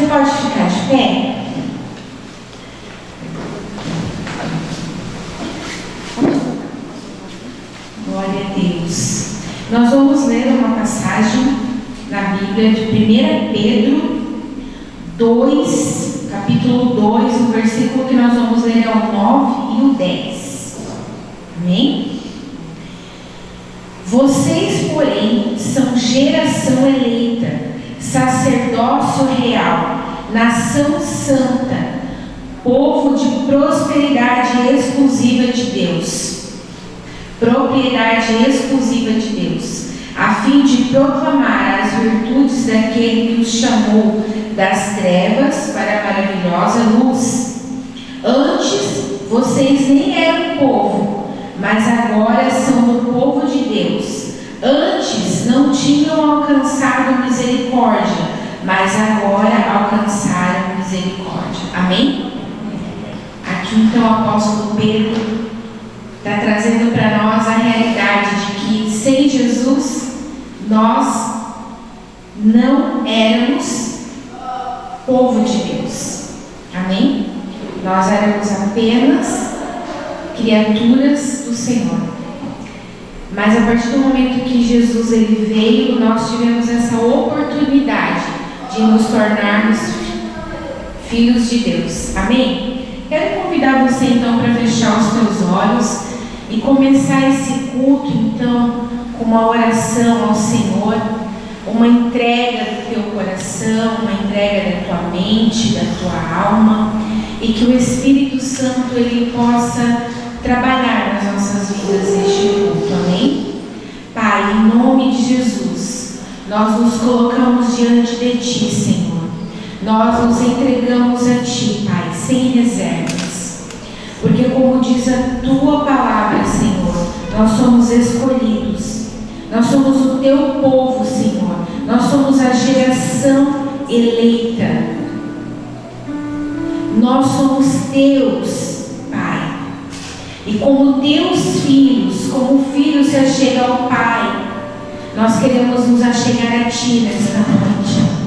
pode ficar de pé? Glória a Deus. Nós vamos ler uma passagem na Bíblia de 1 Pedro 2, capítulo 2, o versículo que nós vamos ler é o 9 e o 10. Amém? Vocês, porém, são geração eleita, sacerdócio real, nação santa, povo de prosperidade exclusiva de Deus, propriedade exclusiva de Deus, a fim de proclamar as virtudes daquele que os chamou das trevas para a maravilhosa luz. Antes, vocês nem eram povo, mas agora são do povo de Deus. Antes não tinham alcançado misericórdia, mas agora alcançaram misericórdia. Amém? Aqui então o apóstolo Pedro está trazendo para nós a realidade de que sem Jesus nós não éramos povo de Deus. Amém? Nós éramos apenas criaturas do Senhor. Mas a partir do momento que Jesus ele veio, nós tivemos essa oportunidade de nos tornarmos filhos de Deus. Amém? Quero convidar você então para fechar os teus olhos e começar esse culto então com uma oração ao Senhor, uma entrega do teu coração, uma entrega da tua mente, da tua alma, e que o Espírito Santo ele possa trabalhar nas nossas vidas este culto. Amém? Pai, em nome de Jesus, nós nos colocamos diante de Ti, Senhor. Nós nos entregamos a Ti, Pai, sem reservas. Porque como diz a Tua palavra, Senhor, nós somos escolhidos. Nós somos o Teu povo, Senhor. Nós somos a geração eleita. Nós somos Teus, Pai. E como Teus filhos, como o filho se achega ao Pai, nós queremos nos achegar a Ti nesta noite.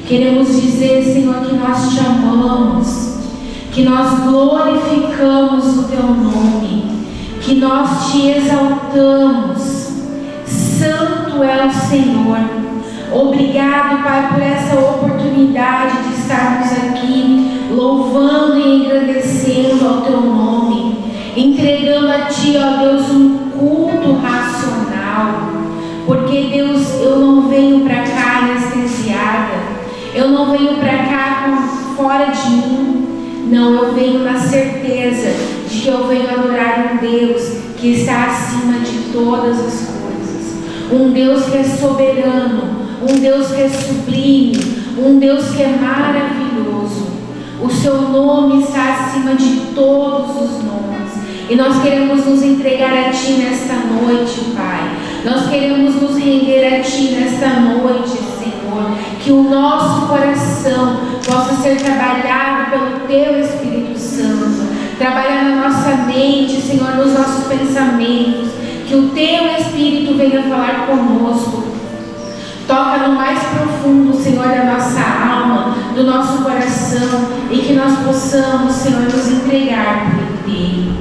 Queremos dizer, Senhor, que nós Te amamos, que nós glorificamos o Teu nome, que nós Te exaltamos. Santo é o Senhor. Obrigado, Pai, por essa oportunidade de estarmos aqui, louvando e engrandecendo ao Teu nome, entregando a Ti, ó Deus, um culto racional. Porque, Deus, eu não venho para cá anestesiada, eu não venho para cá fora de mim. Não, eu venho na certeza de que eu venho adorar um Deus que está acima de todas as coisas. Um Deus que é soberano, um Deus que é sublime, um Deus que é maravilhoso. O Seu nome está acima de todos os nomes. E nós queremos nos entregar a Ti nesta noite, Pai. Nós queremos nos render a Ti nesta noite, Senhor. Que o nosso coração possa ser trabalhado pelo Teu Espírito Santo. Trabalhar na nossa mente, Senhor, nos nossos pensamentos. Que o Teu Espírito venha falar conosco. Toca no mais profundo, Senhor, da nossa alma, do nosso coração. E que nós possamos, Senhor, nos entregar por Ti.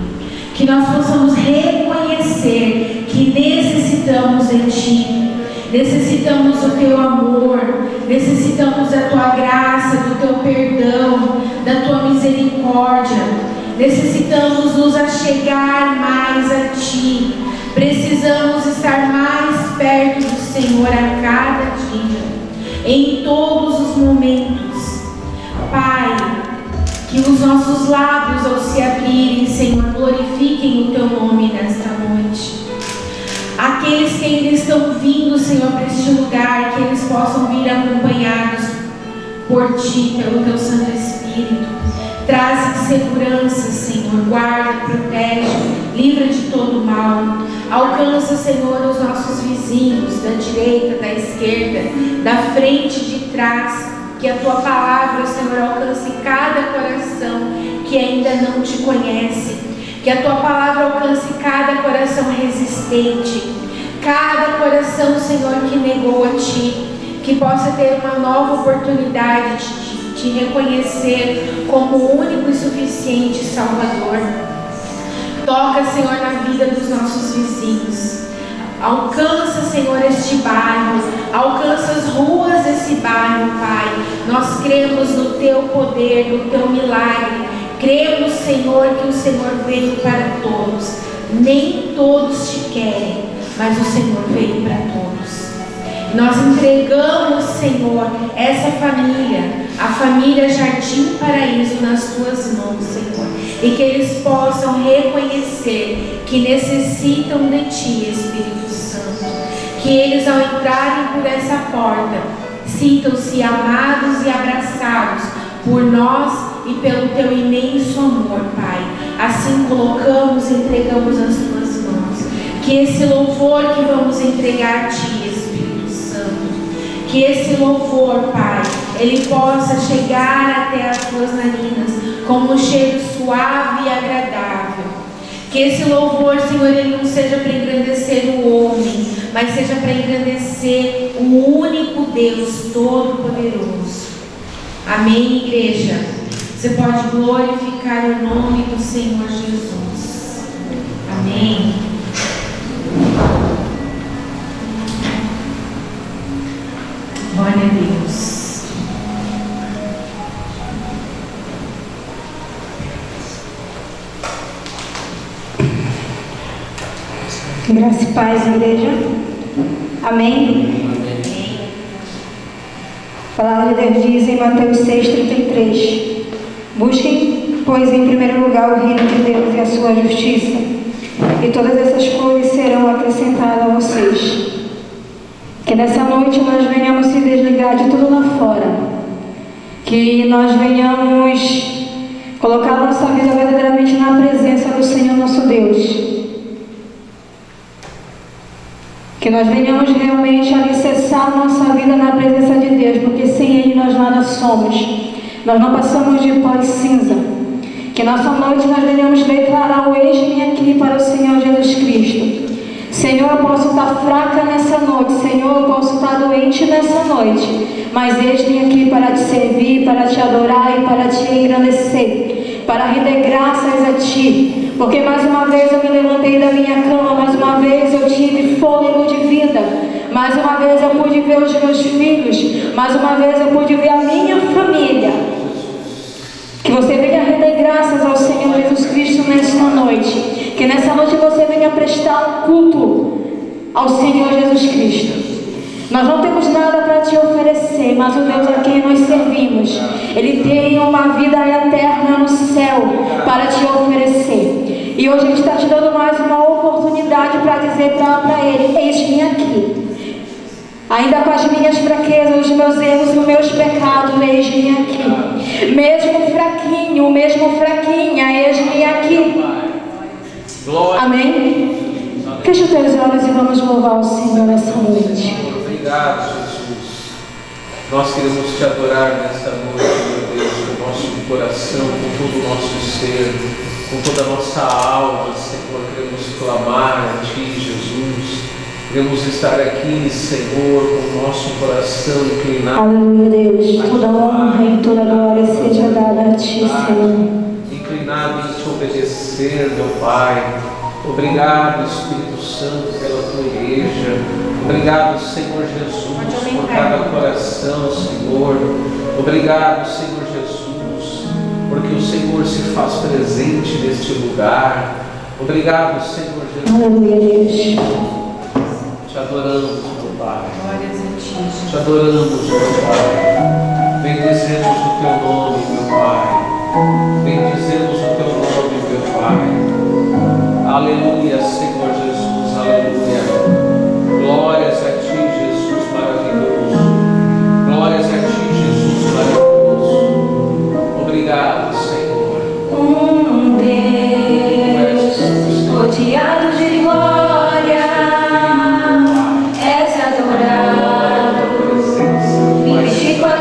Que nós possamos reconhecer que necessitamos de Ti. Necessitamos do Teu amor, necessitamos da Tua graça, do Teu perdão, da Tua misericórdia. Necessitamos nos achegar mais a Ti. Precisamos estar mais perto do Senhor a cada dia, em todos os momentos. Pai, que os nossos lábios ao se abrirem, Senhor, glorifiquem o Teu nome nesta noite. Aqueles que ainda estão vindo, Senhor, para este lugar, que eles possam vir acompanhados por Ti, pelo Teu Santo Espírito. Traz segurança, Senhor, guarda, protege, livra de todo mal. Alcança, Senhor, os nossos vizinhos, da direita, da esquerda, da frente, de trás. Que a Tua palavra, Senhor, alcance cada coração que ainda não Te conhece. Que a Tua palavra alcance cada coração resistente, cada coração, Senhor, que negou a Ti, que possa ter uma nova oportunidade de Te reconhecer como o único e suficiente Salvador. Toca, Senhor, na vida dos nossos vizinhos. Alcança, Senhor, este bairro. Alcança as ruas desse bairro, Pai. Nós cremos no Teu poder, no Teu milagre. Cremos, Senhor, que o Senhor veio para todos. Nem todos te querem, mas o Senhor veio para todos. Nós entregamos, Senhor, essa família, a família Jardim Paraíso, nas Tuas mãos, Senhor. E que eles possam reconhecer que necessitam de Ti, Espírito Santo. Que eles, ao entrarem por essa porta, sintam-se amados e abraçados por nós e pelo Teu imenso amor, Pai. Assim colocamos e entregamos nas Tuas mãos. Que esse louvor que vamos entregar a Ti, Espírito Santo, que esse louvor, Pai, ele possa chegar até as Tuas narinas como um cheiro suave e agradável. Que esse louvor, Senhor, ele não seja para engrandecer o homem, mas seja para engrandecer o único Deus Todo-Poderoso. Amém, igreja? Você pode glorificar o nome do Senhor Jesus. Amém. Glória a Deus. Graça e paz, igreja. Amém? A palavra de Deus diz em Mateus 6,33: busquem, pois, em primeiro lugar o reino de Deus e a sua justiça, e todas essas coisas serão acrescentadas a vocês. Que nessa noite nós venhamos se desligar de tudo lá fora, que nós venhamos colocar a nossa vida verdadeiramente na presença do Senhor nosso Deus. Que nós venhamos realmente alicerçar a nossa vida na presença de Deus, porque sem Ele nós nada somos. Nós não passamos de pó e cinza. Que nessa noite nós venhamos declarar o eis-me aqui para o Senhor Jesus Cristo. Senhor, eu posso estar fraca nessa noite, Senhor, eu posso estar doente nessa noite, mas eis-me aqui para te servir, para te adorar e para te engrandecer, para render graças a Ti, porque mais uma vez eu me levantei da minha cama, mais uma vez eu tive fôlego de vida, mais uma vez eu pude ver os meus filhos, mais uma vez eu pude ver a minha família. Que você venha render graças ao Senhor Jesus Cristo nesta noite. Que nessa noite você venha prestar um culto ao Senhor Jesus Cristo. Nós não temos nada para te oferecer, mas o Deus a quem nós servimos, Ele tem uma vida eterna no céu para te oferecer. E hoje a gente está te dando mais uma oportunidade para dizer para Ele: eis-me aqui. Ainda com as minhas fraquezas, os meus erros e os meus pecados, eis-me aqui. Mesmo fraquinha, eis-me aqui. Amém? Feche os teus olhos e vamos louvar o Senhor nessa noite. Obrigado, Jesus. Nós queremos te adorar nesta noite, meu Deus, com o nosso coração, com todo o nosso ser, com toda a nossa alma, Senhor. Queremos clamar a Ti, Jesus. Queremos estar aqui, Senhor, com o nosso coração inclinado. Aleluia, Deus. Toda honra e toda glória seja dada a Ti, Senhor. Inclinado em Te obedecer, meu Pai. Obrigado, Espírito Santo, pela Tua igreja. Obrigado, Senhor Jesus, por cada coração, Senhor. Obrigado, Senhor Jesus, porque o Senhor se faz presente neste lugar. Obrigado, Senhor Jesus. Aleluia, Deus. Te adoramos, meu Pai. Glórias a Ti. Te adoramos, meu Pai. Bendizemos o Teu nome, meu Pai. Bendizemos o Teu nome, meu Pai. Aleluia, Senhor Jesus. Aleluia. Glórias a Ti, Jesus maravilhoso. Glórias a Ti, Jesus maravilhoso. Obrigado, Senhor. Deus rodeado de glória, és adorado, 24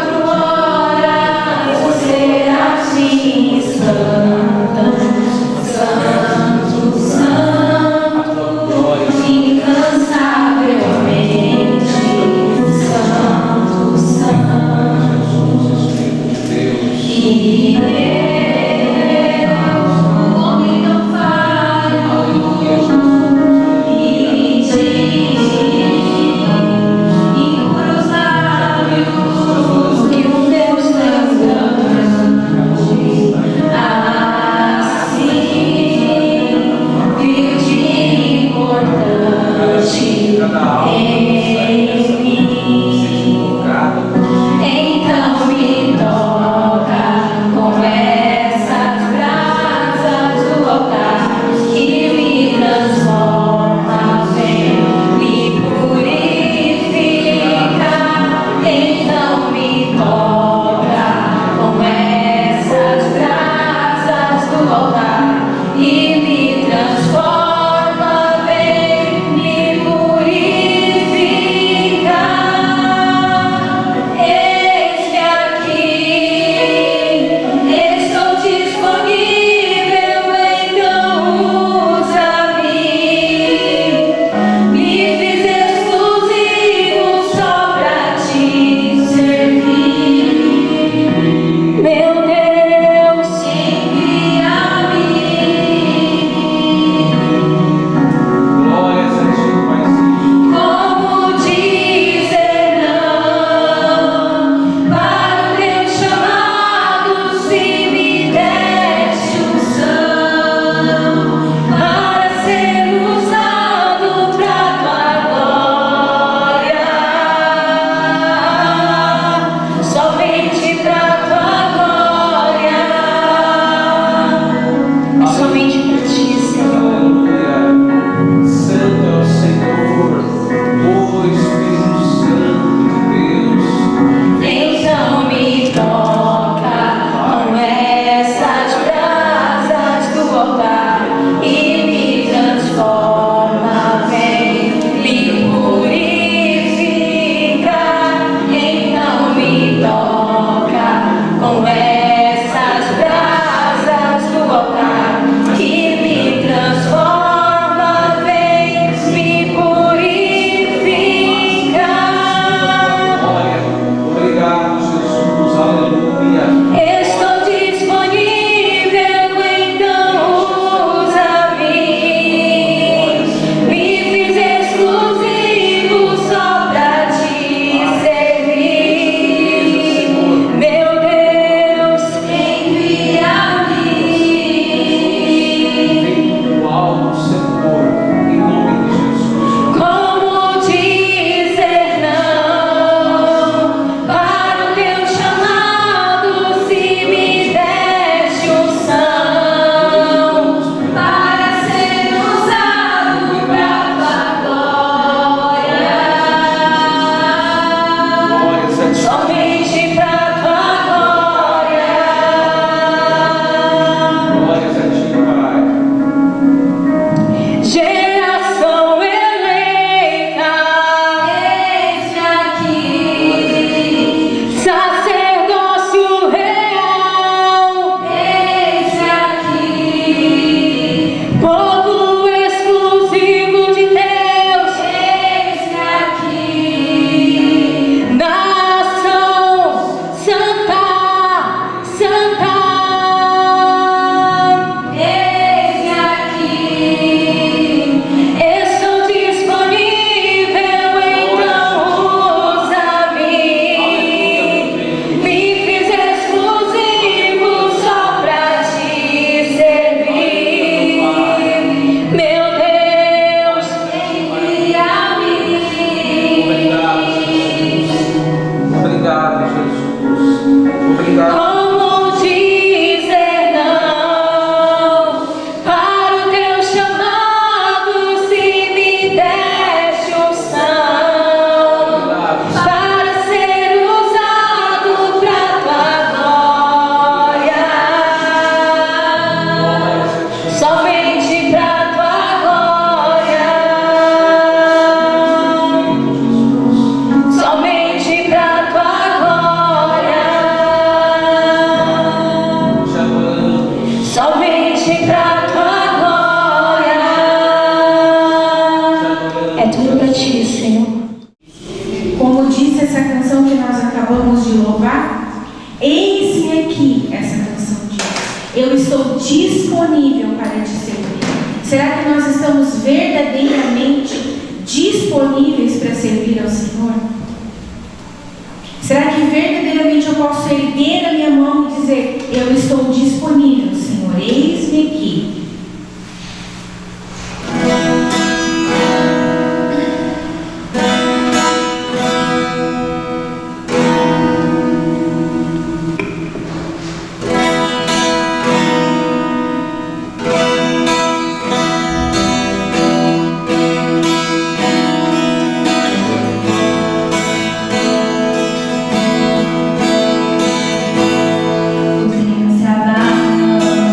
verdadeiramente disponíveis para servir ao Senhor? Será que verdadeiramente eu posso erguer a minha mão e dizer: eu estou disponível, Senhor, eis-me aqui? Os rios se abalam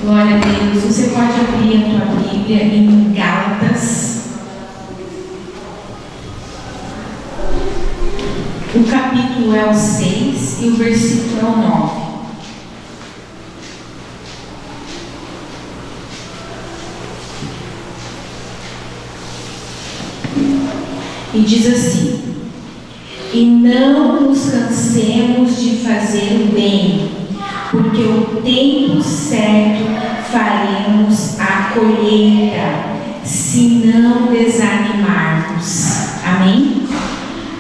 Glória a Deus. Você pode abrir a tua Bíblia em Gálatas. O capítulo é o 6 e o versículo é o 9. E diz assim: e não nos cansemos de fazer o bem, porque o tempo certo faremos a colheita, se não desanimarmos. Amém?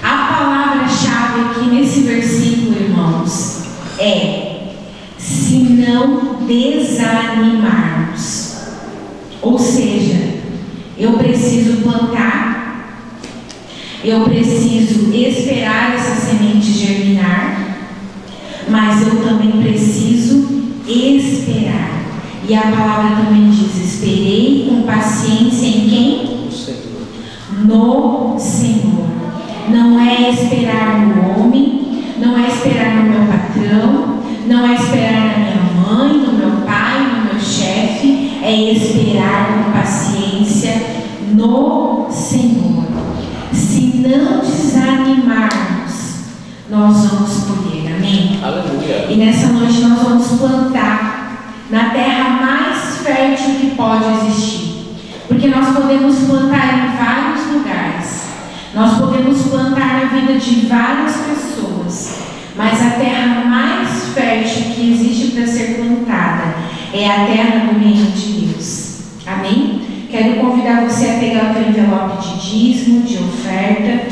A palavra-chave aqui nesse versículo, irmãos, é se não desanimarmos. Ou seja, eu preciso plantar, eu preciso esperar essa semente germinar, mas eu também preciso esperar. E a palavra também diz: esperei com paciência em quem? No Senhor. Não é esperar no homem, não é esperar no meu patrão, não é esperar na minha mãe, no meu pai, no meu chefe. É esperar com paciência no Senhor. Se não desanimarmos, nós vamos colher. Amém? Aleluia. E nessa noite nós vamos plantar na terra mais fértil que pode existir. Porque nós podemos plantar em vários lugares. Nós podemos plantar na vida de várias pessoas. Mas a terra mais fértil que existe para ser plantada é a terra do reino de Deus. Amém? Quero convidar você a pegar o teu envelope de dízimo, de oferta,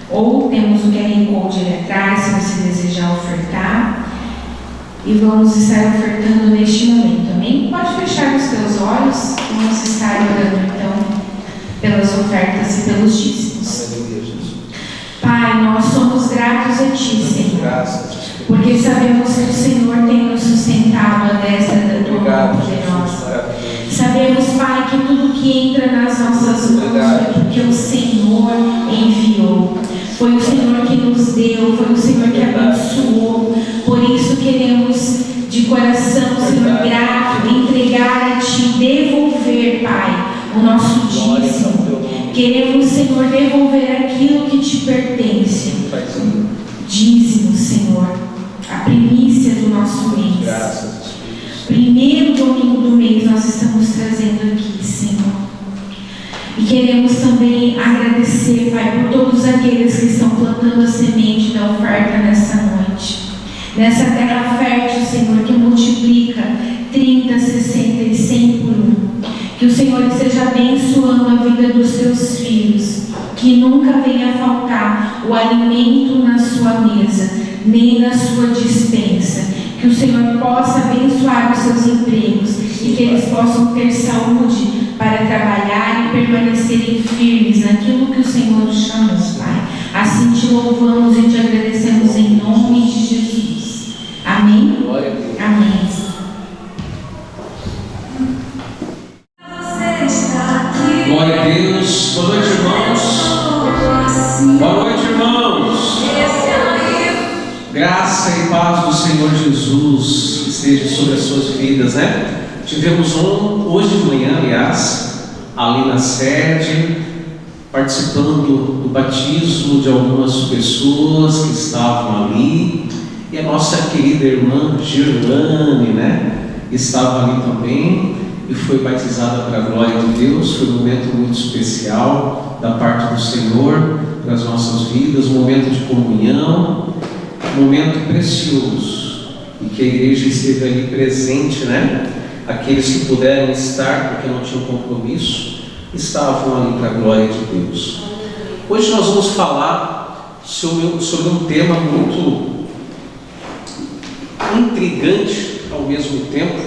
ou temos o QR Code ali atrás, se você desejar ofertar, e vamos estar ofertando neste momento, amém? Pode fechar os teus olhos, vamos estar orando então pelas ofertas e pelos dízimos. Aleluia, Jesus. Pai, nós somos gratos a Ti, Senhor, Graças, porque sabemos que o Senhor tem nos sustentado à destra da Tua mão poderosa. Sabemos, Pai, que tudo que entra nas nossas mãos é porque o Senhor enviou. Foi o Senhor que nos deu, foi o Senhor que abençoou. Por isso queremos, de coração, Senhor, grato, entregar a Ti, devolver, Pai, o nosso dízimo. Queremos, Senhor, devolver aquilo que Te pertence. Dízimo, Senhor, a primícia do nosso mês. Graças. Primeiro domingo do mês nós estamos trazendo aqui, Senhor. E queremos também agradecer, Pai, por todos aqueles que estão plantando a semente da oferta nessa noite. Nessa terra fértil, Senhor, que multiplica 30, 60 e 100 por 1. Que o Senhor esteja abençoando a vida dos Seus filhos. Que nunca venha faltar o alimento na sua mesa, nem na sua despensa. Que o Senhor possa abençoar os seus empregos e que eles possam ter saúde para trabalhar e permanecerem firmes naquilo que o Senhor nos chamou, Pai. Assim Te louvamos e Te agradecemos em nome de Jesus. Amém? Glória a Deus. Amém. Glória a Deus. Boa noite, irmãos. Boa noite, irmãos. Graça e paz do Senhor Jesus esteja sobre as suas vidas, né? Tivemos hoje de manhã, aliás, ali na sede, participando do batismo de algumas pessoas que estavam ali, e a nossa querida irmã Girlane, né? Estava ali também e foi batizada para a glória de Deus. Foi um momento muito especial da parte do Senhor para as nossas vidas, um momento de comunhão, um momento precioso, e que a igreja esteve ali presente, né? Aqueles que puderam estar porque não tinham compromisso, estavam ali para a glória de Deus. Hoje nós vamos falar sobre um tema muito intrigante ao mesmo tempo,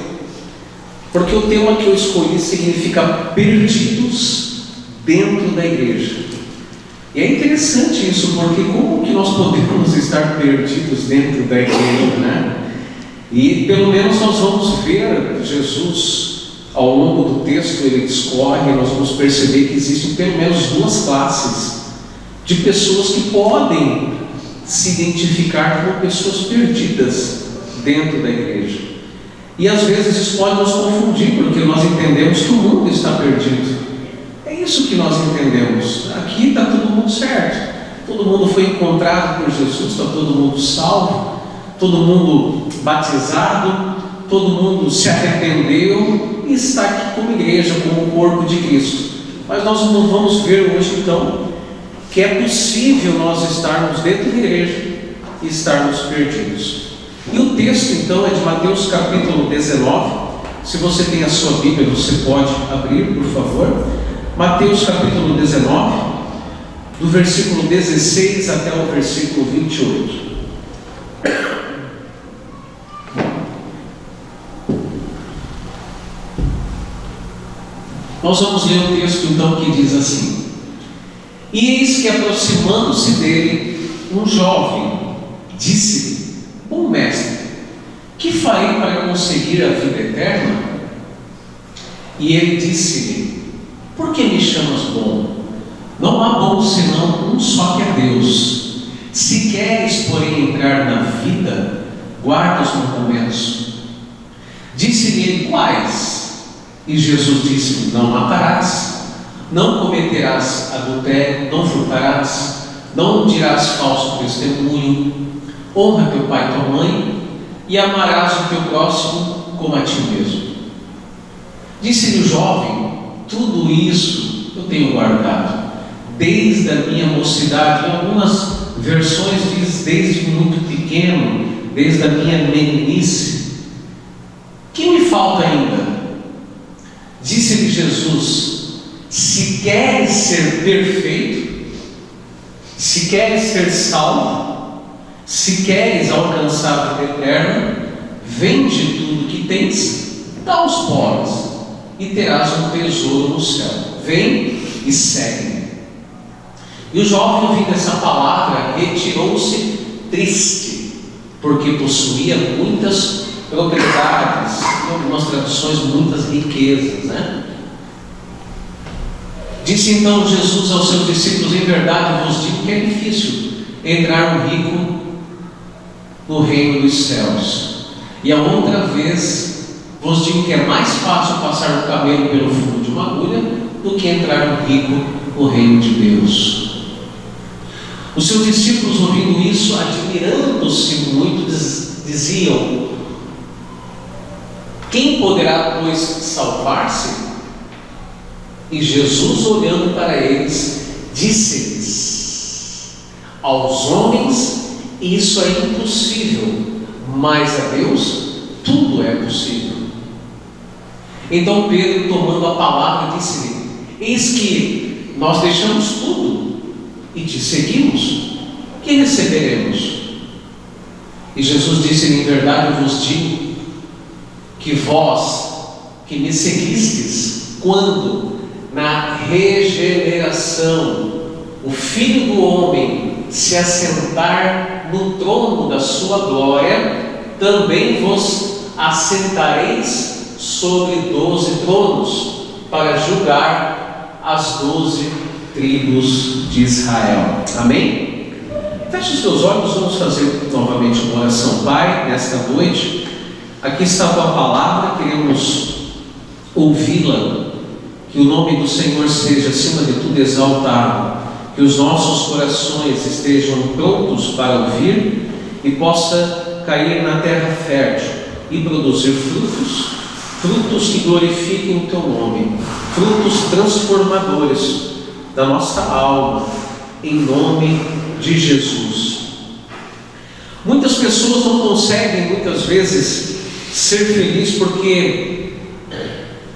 porque o tema que eu escolhi significa perdidos dentro da igreja. E é interessante isso, porque como que nós podemos estar perdidos dentro da igreja, né? E pelo menos nós vamos ver Jesus, ao longo do texto, ele discorre, nós vamos perceber que existem pelo menos duas classes de pessoas que podem se identificar como pessoas perdidas dentro da igreja. E às vezes isso pode nos confundir, porque nós entendemos que o mundo está perdido. É isso que nós entendemos. Aqui está todo mundo certo. Todo mundo foi encontrado por Jesus, está todo mundo salvo, todo mundo batizado, todo mundo se arrependeu e está aqui como igreja, como o corpo de Cristo. Mas nós vamos ver hoje então que é possível nós estarmos dentro da igreja e estarmos perdidos. E o texto então é de Mateus capítulo 19. Se você tem a sua Bíblia, você pode abrir, por favor. Mateus capítulo 19, do versículo 16 até o versículo 28. Nós vamos ler o texto então que diz assim: E eis que, aproximando-se dele, um jovem disse-lhe: Bom mestre, que farei para conseguir a vida eterna? E ele disse-lhe: Por que me chamas bom? Não há bom senão um só, que é Deus. Se queres, porém, entrar na vida, guarda os mandamentos. Disse-lhe ele: Quais? E Jesus disse-lhe: Não matarás, não cometerás adultério, não furtarás, não dirás falso testemunho, honra teu pai e tua mãe, e amarás o teu próximo como a ti mesmo. Disse-lhe o jovem: Tudo isso eu tenho guardado desde a minha mocidade. Em algumas versões diz desde muito pequeno, desde a minha meninice. Que me falta ainda? Disse-lhe Jesus: Se queres ser perfeito, se queres ser salvo, se queres alcançar a vida eterna, vende tudo que tens, dá aos pobres, e terás um tesouro no céu. Vem e segue-me. E o jovem, ouvindo essa palavra, retirou-se triste, porque possuía muitas propriedades, em algumas traduções, muitas riquezas, né? Disse então Jesus aos seus discípulos: Em verdade vos digo que é difícil entrar um rico no reino dos céus. E a outra vez vos digo que é mais fácil passar um camelo pelo fundo de uma agulha do que entrar um rico no reino de Deus. Os seus discípulos, ouvindo isso, admirando-se muito, diziam: Quem poderá, pois, salvar-se? E Jesus, olhando para eles, disse-lhes: Aos homens isso é impossível, mas a Deus tudo é possível. Então Pedro, tomando a palavra, disse-lhe: Eis que nós deixamos tudo e te seguimos, que receberemos? E Jesus disse-lhe: Em verdade eu vos digo que vós que me seguistes, quando na regeneração o Filho do Homem se assentar no trono da sua glória, também vos assentareis sobre 12 tronos, para julgar as 12 tribos de Israel. Amém? Feche os teus olhos, vamos fazer novamente uma oração. Pai, nesta noite, aqui está a tua palavra, queremos ouvi-la, que o nome do Senhor seja acima de tudo exaltado, que os nossos corações estejam prontos para ouvir e possa cair na terra fértil e produzir frutos que glorifiquem o teu nome, frutos transformadores da nossa alma, em nome de Jesus. Muitas pessoas não conseguem muitas vezes ser felizes porque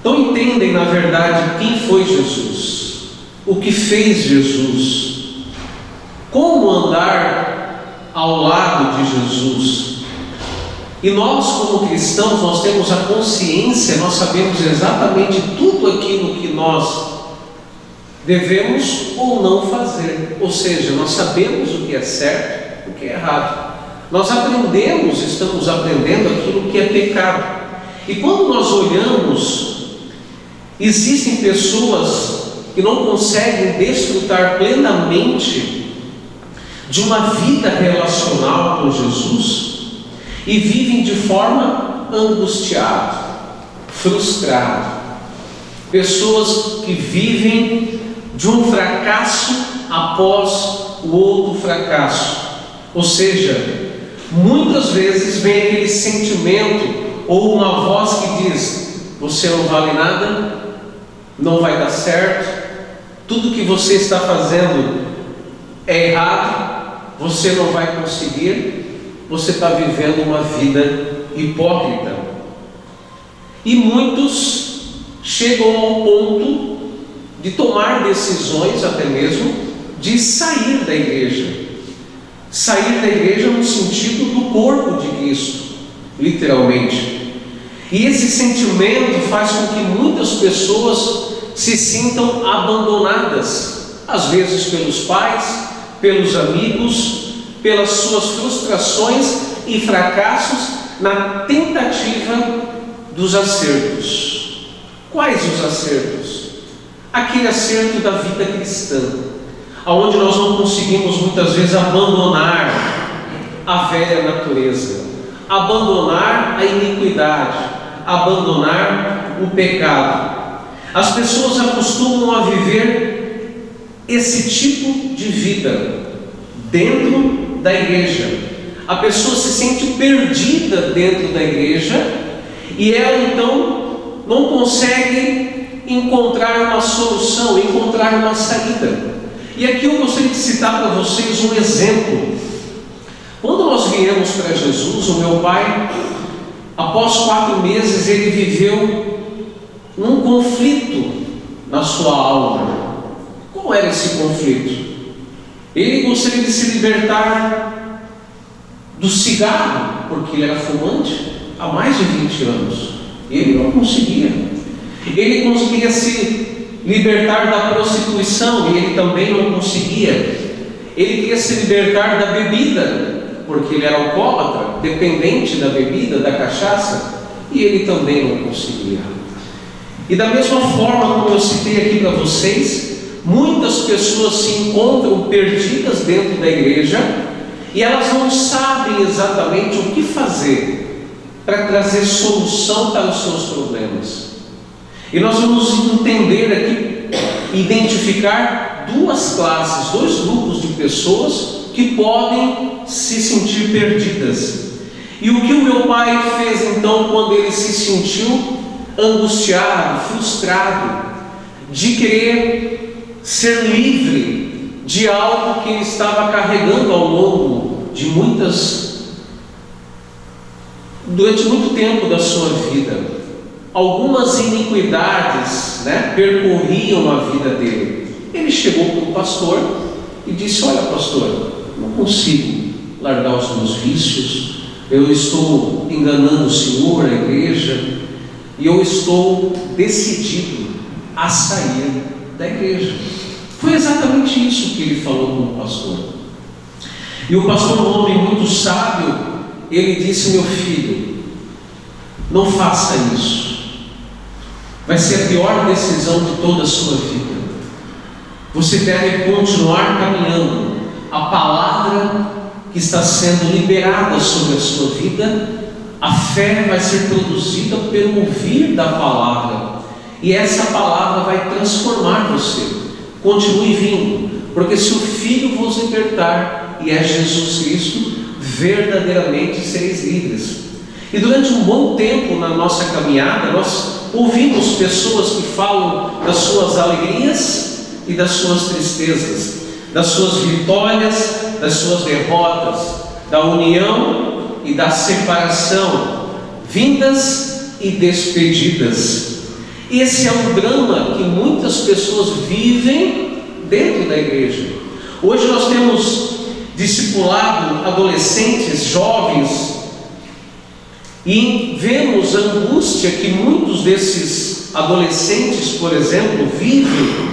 não entendem na verdade quem foi Jesus, o que fez Jesus, como andar ao lado de Jesus. E nós, como cristãos, nós temos a consciência, nós sabemos exatamente tudo aquilo que nós devemos ou não fazer. Ou seja, nós sabemos o que é certo, o que é errado. Nós aprendemos, estamos aprendendo aquilo que é pecado. E quando nós olhamos, existem pessoas que não conseguem desfrutar plenamente de uma vida relacional com Jesus e vivem de forma angustiado, frustrado, pessoas que vivem de um fracasso após o outro fracasso. Ou seja, muitas vezes vem aquele sentimento ou uma voz que diz: você não vale nada, não vai dar certo, tudo que você está fazendo é errado, você não vai conseguir, você está vivendo uma vida hipócrita. E muitos chegam ao ponto de tomar decisões, até mesmo de sair da igreja. Sair da igreja no sentido do corpo de Cristo, literalmente. E esse sentimento faz com que muitas pessoas se sintam abandonadas, às vezes pelos pais, pelos amigos, pelas suas frustrações e fracassos na tentativa dos acertos. Quais os acertos? Aquele acerto da vida cristã, onde nós não conseguimos muitas vezes abandonar a velha natureza, abandonar a iniquidade, abandonar o pecado. As pessoas acostumam a viver esse tipo de vida dentro da igreja. A pessoa se sente perdida dentro da igreja e ela então não consegue encontrar uma solução, encontrar uma saída. E aqui eu gostaria de citar para vocês um exemplo. Quando nós viemos para Jesus, o meu pai, após 4 meses, ele viveu um conflito na sua alma. Qual era esse conflito? Ele gostaria de se libertar do cigarro, porque ele era fumante há mais de 20 anos. Ele não conseguia. Ele conseguia se libertar da prostituição e ele também não conseguia. Ele queria se libertar da bebida, porque ele era alcoólatra, dependente da bebida, da cachaça, e ele também não conseguia. E da mesma forma como eu citei aqui para vocês, muitas pessoas se encontram perdidas dentro da igreja e elas não sabem exatamente o que fazer para trazer solução para os seus problemas. E nós vamos entender aqui, identificar 2 classes, 2 grupos de pessoas que podem se sentir perdidas. E o que o meu pai fez então quando ele se sentiu angustiado, frustrado, de querer ser livre de algo que ele estava carregando ao longo de durante muito tempo da sua vida. Algumas iniquidades, percorriam a vida dele. Ele chegou para o pastor e disse: olha, pastor, não consigo largar os meus vícios, eu estou enganando o Senhor, a igreja, e eu estou decidido a sair da igreja. Foi exatamente isso que ele falou com o pastor. E o pastor, um homem muito sábio, ele disse: meu filho, não faça isso. Vai ser a pior decisão de toda a sua vida. Você deve continuar caminhando. A palavra que está sendo liberada sobre a sua vida, a fé vai ser produzida pelo ouvir da palavra. E essa palavra vai transformar você. Continue vindo, porque se o Filho vos libertar, e é Jesus Cristo, verdadeiramente sereis livres. E durante um bom tempo na nossa caminhada, nós ouvimos pessoas que falam das suas alegrias e das suas tristezas, das suas vitórias, das suas derrotas, da união e da separação, vindas e despedidas. Esse é um drama que muitas pessoas vivem dentro da igreja. Hoje nós temos discipulado adolescentes, jovens, e vemos a angústia que muitos desses adolescentes, por exemplo, vivem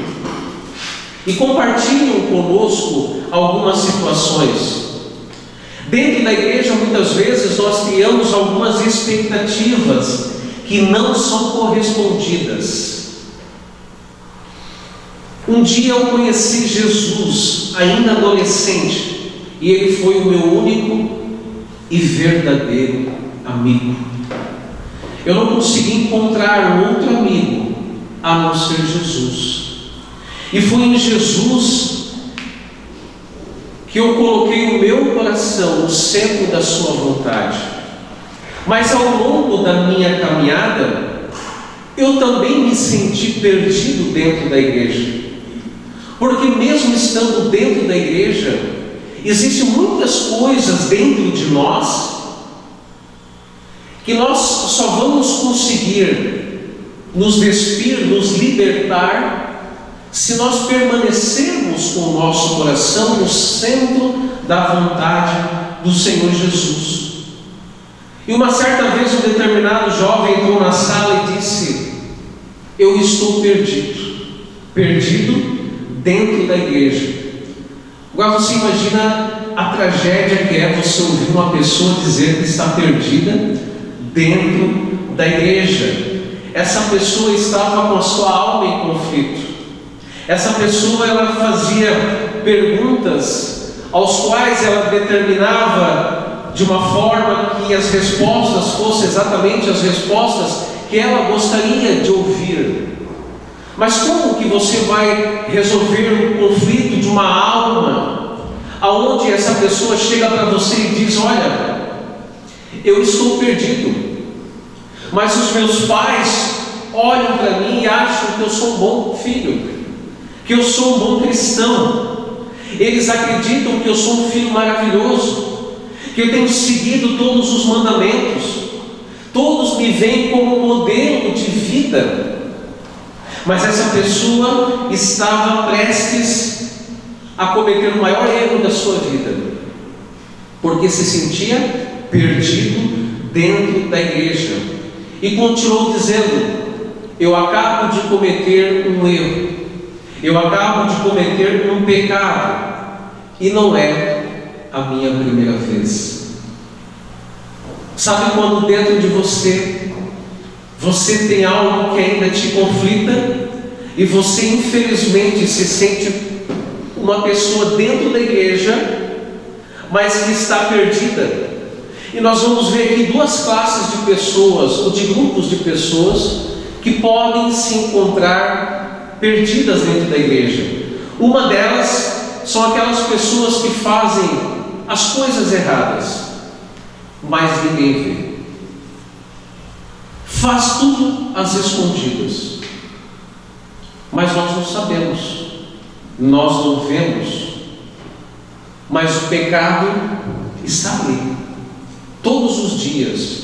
e compartilham conosco algumas situações. Dentro da igreja, muitas vezes, nós criamos algumas expectativas que não são correspondidas. Um dia eu conheci Jesus, ainda adolescente, e ele foi o meu único e verdadeiro amigo. eu não consegui encontrar outro amigo a não ser Jesus. E foi em Jesus que eu coloquei o meu coração no centro da sua vontade. Mas ao longo da minha caminhada, eu também me senti perdido dentro da igreja. Porque mesmo estando dentro da igreja, existem muitas coisas dentro de nós que nós só vamos conseguir nos despir, nos libertar, se nós permanecermos com o nosso coração no centro da vontade do Senhor Jesus. E uma certa vez um determinado jovem entrou na sala e disse: eu estou perdido dentro da igreja. Agora você imagina a tragédia que é você ouvir uma pessoa dizer que está perdida dentro da igreja. Essa pessoa estava com a sua alma em conflito. Essa pessoa, ela fazia perguntas aos quais ela determinava de uma forma que as respostas fossem exatamente as respostas que ela gostaria de ouvir. Mas como que você vai resolver um conflito de uma alma, aonde essa pessoa chega para você e diz: olha, eu estou perdido, mas os meus pais olham para mim e acham que eu sou um bom filho, que eu sou um bom cristão. Eles acreditam que eu sou um filho maravilhoso, que eu tenho seguido todos os mandamentos, todos me veem como modelo de vida. Mas essa pessoa estava prestes a cometer o maior erro da sua vida, porque se sentia perdido dentro da igreja. E continuou dizendo: eu acabo de cometer um erro, eu acabo de cometer um pecado, e não é a minha primeira vez. Sabe quando dentro de você tem algo que ainda te conflita, e você infelizmente se sente uma pessoa dentro da igreja, mas que está perdida? E nós vamos ver aqui duas classes de pessoas, ou de grupos de pessoas, que podem se encontrar perdidas dentro da igreja. Uma delas são aquelas pessoas que fazem as coisas erradas, mas ninguém vê. Faz tudo às escondidas, mas nós não sabemos, nós não vemos, mas o pecado está ali, todos os dias,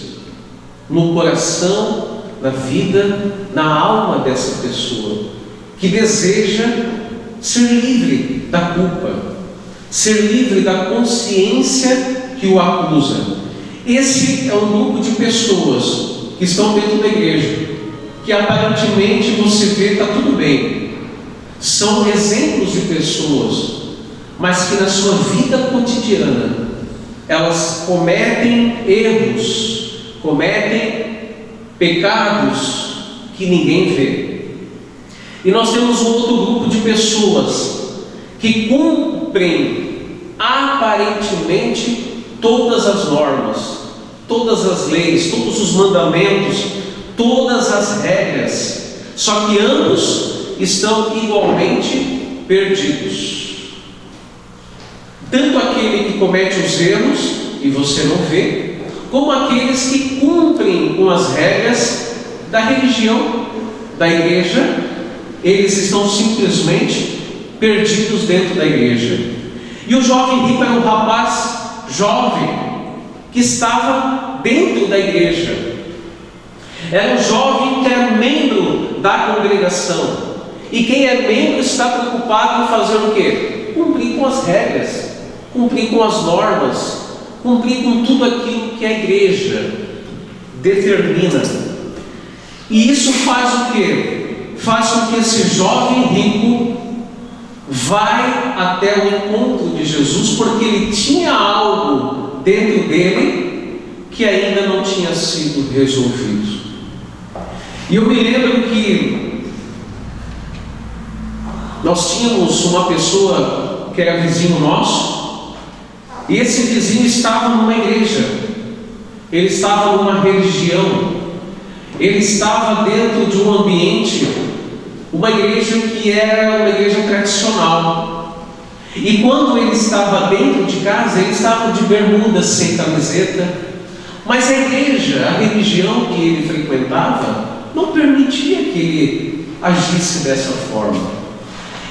no coração, na vida, na alma dessa pessoa, que deseja ser livre da culpa, ser livre da consciência que o acusa. Esse é um grupo de pessoas que estão dentro da igreja, que aparentemente você vê que está tudo bem, são exemplos de pessoas, mas que na sua vida cotidiana elas cometem erros, cometem pecados que ninguém vê. E nós temos um outro grupo de pessoas que cumprem aparentemente todas as normas, todas as leis, todos os mandamentos, todas as regras, só que ambos estão igualmente perdidos. Tanto aquele que comete os erros e você não vê, como aqueles que cumprem com as regras da religião, da igreja, eles estão simplesmente perdidos dentro da igreja. E o jovem rico era um rapaz jovem que estava dentro da igreja. Era um jovem que era membro da congregação. E quem é membro está preocupado em fazer o quê? Cumprir com as regras, cumprir com as normas, cumprir com tudo aquilo que a igreja determina. E isso faz o quê? Faz com que esse jovem rico vai até o encontro de Jesus, porque ele tinha algo dentro dele que ainda não tinha sido resolvido. E eu me lembro que nós tínhamos uma pessoa que era vizinho nosso, e esse vizinho estava numa igreja, ele estava numa religião, ele estava dentro de um ambiente, uma igreja que era uma igreja tradicional. E quando ele estava dentro de casa, ele estava de bermuda, sem camiseta. Mas a igreja, a religião que ele frequentava, não permitia que ele agisse dessa forma.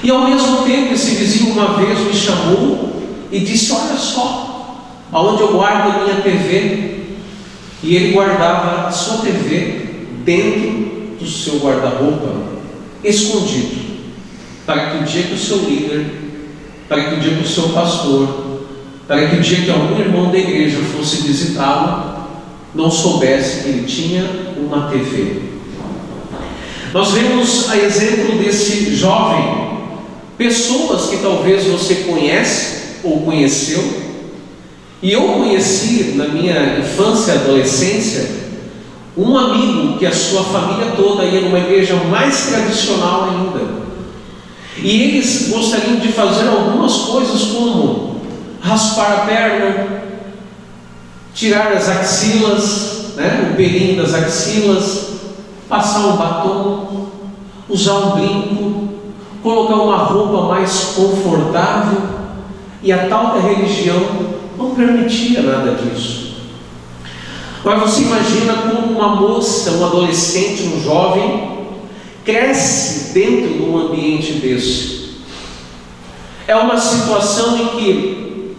E ao mesmo tempo, esse vizinho uma vez me chamou e disse: olha só, aonde eu guardo a minha TV. E ele guardava a sua TV dentro do seu guarda-roupa, escondido, para que o dia que o seu líder, para que o dia que o seu pastor, para que o dia que algum irmão da igreja fosse visitá-lo, não soubesse que ele tinha uma TV. Nós vemos a exemplo desse jovem, pessoas que talvez você conhece ou conheceu, e eu conheci na minha infância e adolescência um amigo que a sua família toda ia numa igreja mais tradicional ainda. E eles gostariam de fazer algumas coisas como raspar a perna, tirar as axilas, o pelinho das axilas, passar um batom, usar um brinco, colocar uma roupa mais confortável, e a tal da religião não permitia nada disso. Mas você imagina como uma moça, um adolescente, um jovem cresce dentro de um ambiente desse. É uma situação em que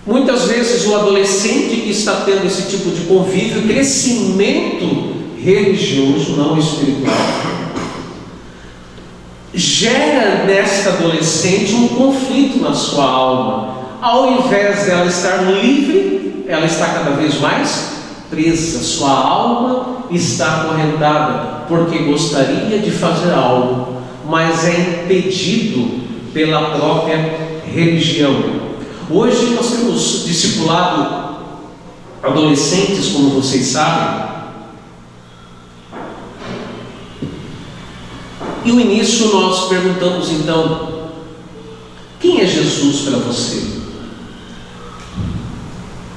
muitas vezes o adolescente que está tendo esse tipo de convívio, crescimento religioso, não espiritual, gera nesta adolescente um conflito na sua alma. Ao invés dela estar livre, ela está cada vez mais presa. Sua alma está acorrentada, porque gostaria de fazer algo, mas é impedido pela própria religião. Hoje nós temos discipulado adolescentes, como vocês sabem. E no início nós perguntamos então: quem é Jesus para você?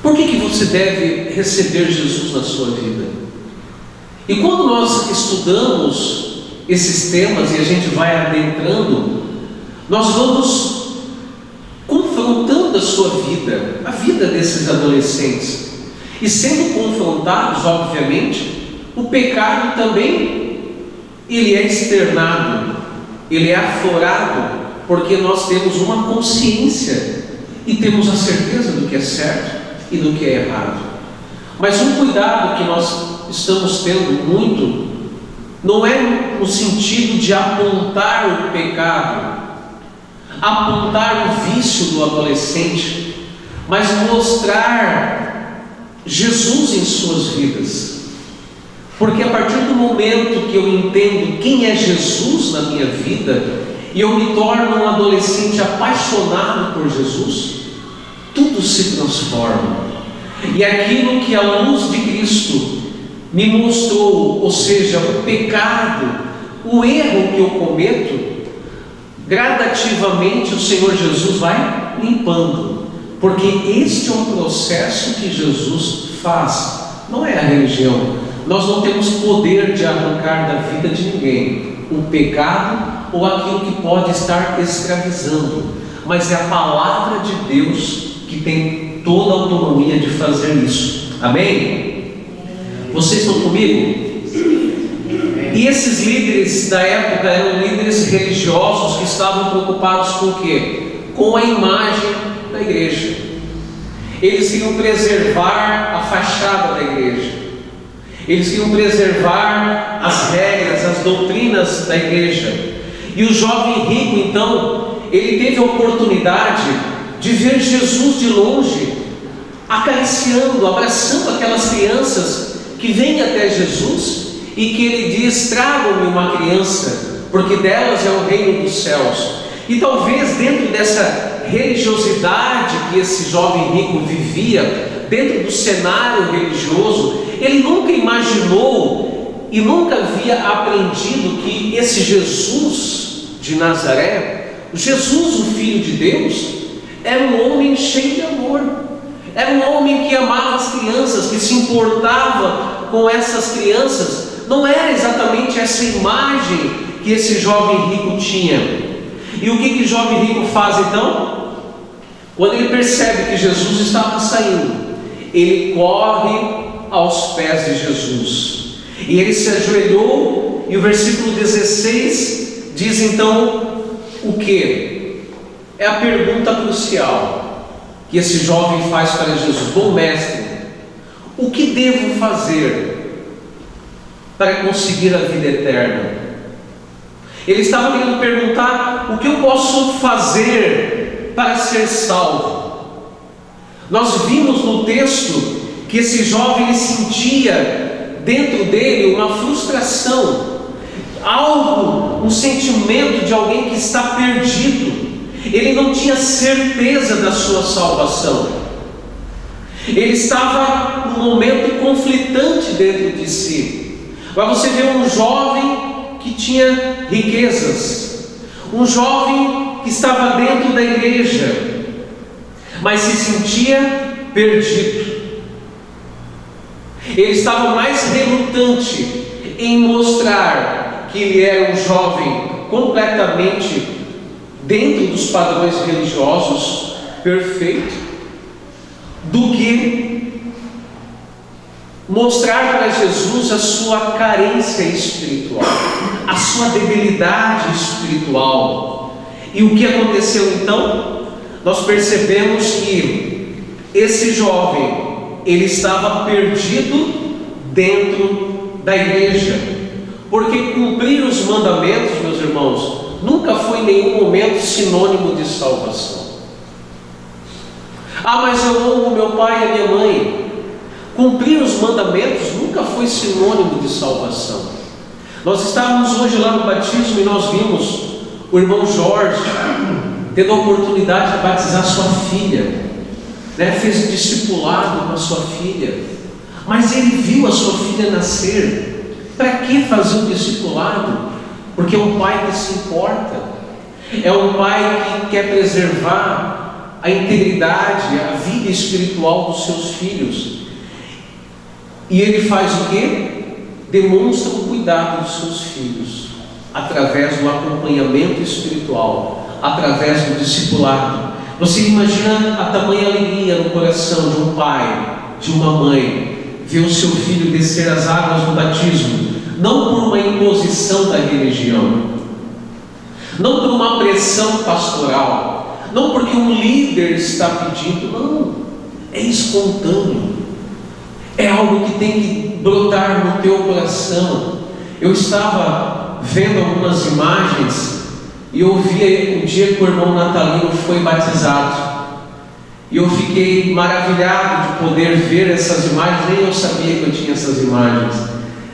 Por que você deve receber Jesus na sua vida? E quando nós estudamos esses temas e a gente vai adentrando, nós vamos confrontando a sua vida, a vida desses adolescentes, e sendo confrontados, obviamente, o pecado também, ele é externado, ele é aflorado, porque nós temos uma consciência e temos a certeza do que é certo e do que é errado. Mas um cuidado que nós estamos tendo muito, não é no sentido de apontar o pecado, apontar o vício do adolescente, mas mostrar Jesus em suas vidas. Porque a partir do momento que eu entendo quem é Jesus na minha vida, e eu me torno um adolescente apaixonado por Jesus, tudo se transforma. E aquilo que a luz de Cristo me mostrou, ou seja, o pecado, o erro que eu cometo, gradativamente o Senhor Jesus vai limpando, porque este é um processo que Jesus faz, não é a religião. Nós não temos poder de arrancar da vida de ninguém o pecado ou aquilo que pode estar escravizando, mas é a palavra de Deus que tem toda a autonomia de fazer isso. Amém? Vocês estão comigo? E esses líderes da época eram líderes religiosos que estavam preocupados com o quê? Com a imagem da igreja. Eles queriam preservar a fachada da igreja. Eles queriam preservar as regras, as doutrinas da igreja. E o jovem rico, então, ele teve a oportunidade de ver Jesus de longe, acariciando, abraçando aquelas crianças que vêm até Jesus e que ele diz: tragam-me uma criança, porque delas é o reino dos céus. E talvez dentro dessa religiosidade que esse jovem rico vivia, dentro do cenário religioso, ele nunca imaginou e nunca havia aprendido que esse Jesus de Nazaré, Jesus, o Filho de Deus, era um homem cheio de amor, Era um homem que amava as crianças, que se importava com essas crianças. Não era exatamente essa imagem que esse jovem rico tinha. E o que o jovem rico faz então? Quando ele percebe que Jesus estava saindo, ele corre aos pés de Jesus. E ele se ajoelhou, e o versículo 16 diz então o que? É a pergunta crucial que esse jovem faz para Jesus: bom mestre, o que devo fazer para conseguir a vida eterna? Ele estava querendo perguntar: o que eu posso fazer para ser salvo? Nós vimos no texto que esse jovem sentia dentro dele uma frustração, algo, um sentimento de alguém que está perdido. Ele não tinha certeza da sua salvação. Ele estava num momento conflitante dentro de si. Mas você vê um jovem que tinha riquezas, um jovem que estava dentro da igreja, mas se sentia perdido. Ele estava mais relutante em mostrar que ele era um jovem completamente dentro dos padrões religiosos perfeito, do que mostrar para Jesus a sua carência espiritual, a sua debilidade espiritual. E o que aconteceu então? Nós percebemos que esse jovem, ele estava perdido dentro da igreja, porque cumprir os mandamentos, meus irmãos, nunca foi em nenhum momento sinônimo de salvação. Ah, mas eu amo meu pai e a minha mãe. Cumprir os mandamentos nunca foi sinônimo de salvação. Nós estávamos hoje lá no batismo e nós vimos o irmão Jorge tendo a oportunidade de batizar sua filha, fez discipulado com a sua filha, mas ele viu a sua filha nascer. Para que fazer o discipulado? Porque é um pai que se importa, é um pai que quer preservar a integridade, a vida espiritual dos seus filhos. E ele faz o quê? Demonstra o cuidado dos seus filhos através do acompanhamento espiritual, através do discipulado. Você imagina a tamanha alegria no coração de um pai, de uma mãe, ver o seu filho descer as águas do batismo, não por uma imposição da religião, não por uma pressão pastoral, não porque um líder está pedindo, não, é espontâneo, é algo que tem que brotar no teu coração. Eu estava vendo algumas imagens e eu vi o dia que o irmão Natalino foi batizado, e eu fiquei maravilhado de poder ver essas imagens. Nem eu sabia que eu tinha essas imagens,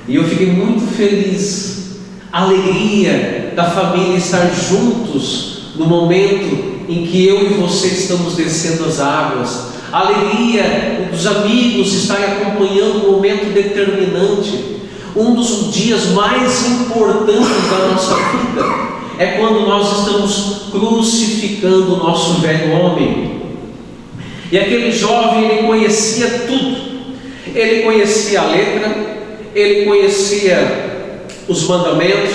e eu fiquei muito feliz. A alegria da família estar juntos no momento em que eu e você estamos descendo as águas, a alegria dos amigos estarem acompanhando um momento determinante. Um dos dias mais importantes da nossa vida é quando nós estamos crucificando o nosso velho homem. E aquele jovem, ele conhecia tudo. Ele conhecia a letra, ele conhecia os mandamentos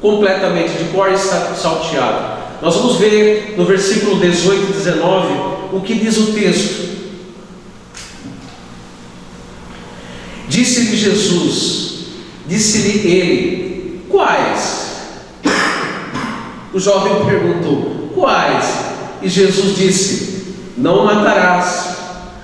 completamente de cor e salteado. Nós vamos ver no versículo 18 e 19 o que diz o texto. Disse-lhe Jesus, disse-lhe ele: quais? O jovem perguntou: quais? E Jesus disse: não matarás,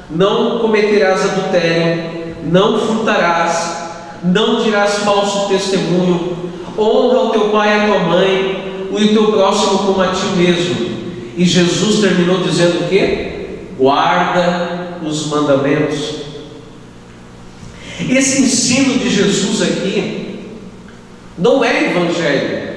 não cometerás adultério, não furtarás, não dirás falso testemunho, honra o teu pai e a tua mãe, e o teu próximo como a ti mesmo. E Jesus terminou dizendo o quê? Guarda os mandamentos. Esse ensino de Jesus aqui não é evangelho.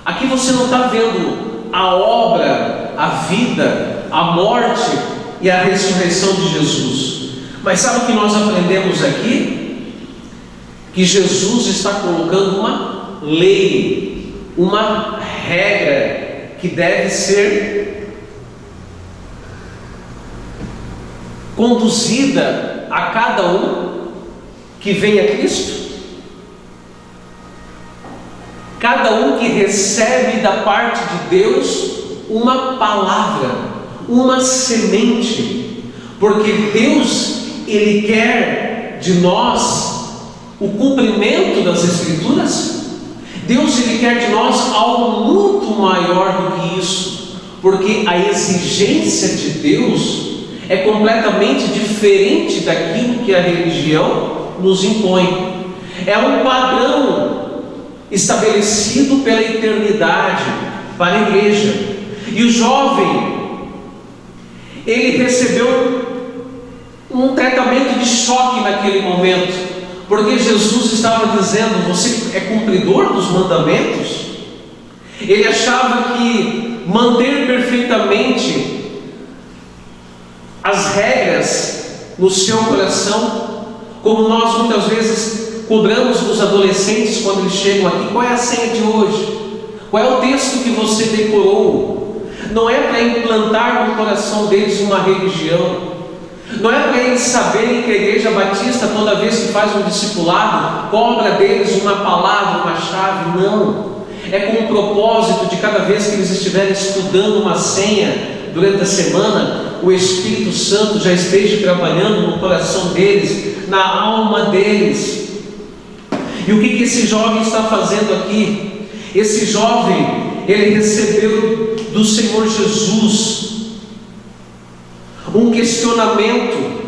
Aqui você não está vendo a obra, a vida, a morte e a ressurreição de Jesus. Mas sabe o que nós aprendemos aqui? Que Jesus está colocando uma lei, uma regra que deve ser conduzida a cada um que vem a Cristo? Cada um que recebe da parte de Deus uma palavra, uma semente, porque Deus, Ele quer de nós o cumprimento das Escrituras. Deus, Ele quer de nós algo muito maior do que isso, porque a exigência de Deus é completamente diferente daquilo que a religião nos impõe. É um padrão estabelecido pela eternidade para a igreja. E o jovem, ele recebeu um tratamento de choque naquele momento, porque Jesus estava dizendo: você é cumpridor dos mandamentos? Ele achava que manter perfeitamente as regras no seu coração, como nós muitas vezes cobramos dos adolescentes quando eles chegam aqui: qual é a senha de hoje? Qual é o texto que você decorou? Não é para implantar no coração deles uma religião, não é para eles saberem que a Igreja Batista, toda vez que faz um discipulado, cobra deles uma palavra, uma chave. Não, é com o propósito de cada vez que eles estiverem estudando uma senha durante a semana, o Espírito Santo já esteja trabalhando no coração deles, na alma deles. E o que esse jovem está fazendo aqui? Esse jovem, ele recebeu do Senhor Jesus um questionamento.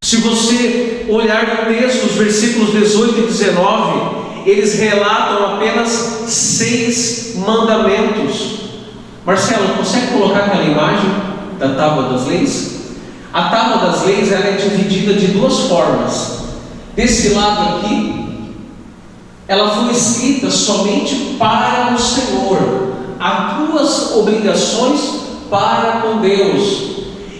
Se você olhar no texto, os versículos 18 e 19, eles relatam apenas 6 mandamentos. Marcelo, consegue colocar aquela imagem da Tábua das Leis? A Tábua das Leis, ela é dividida de 2 formas. Desse lado aqui, ela foi escrita somente para o Senhor. Há 2 obrigações para com Deus.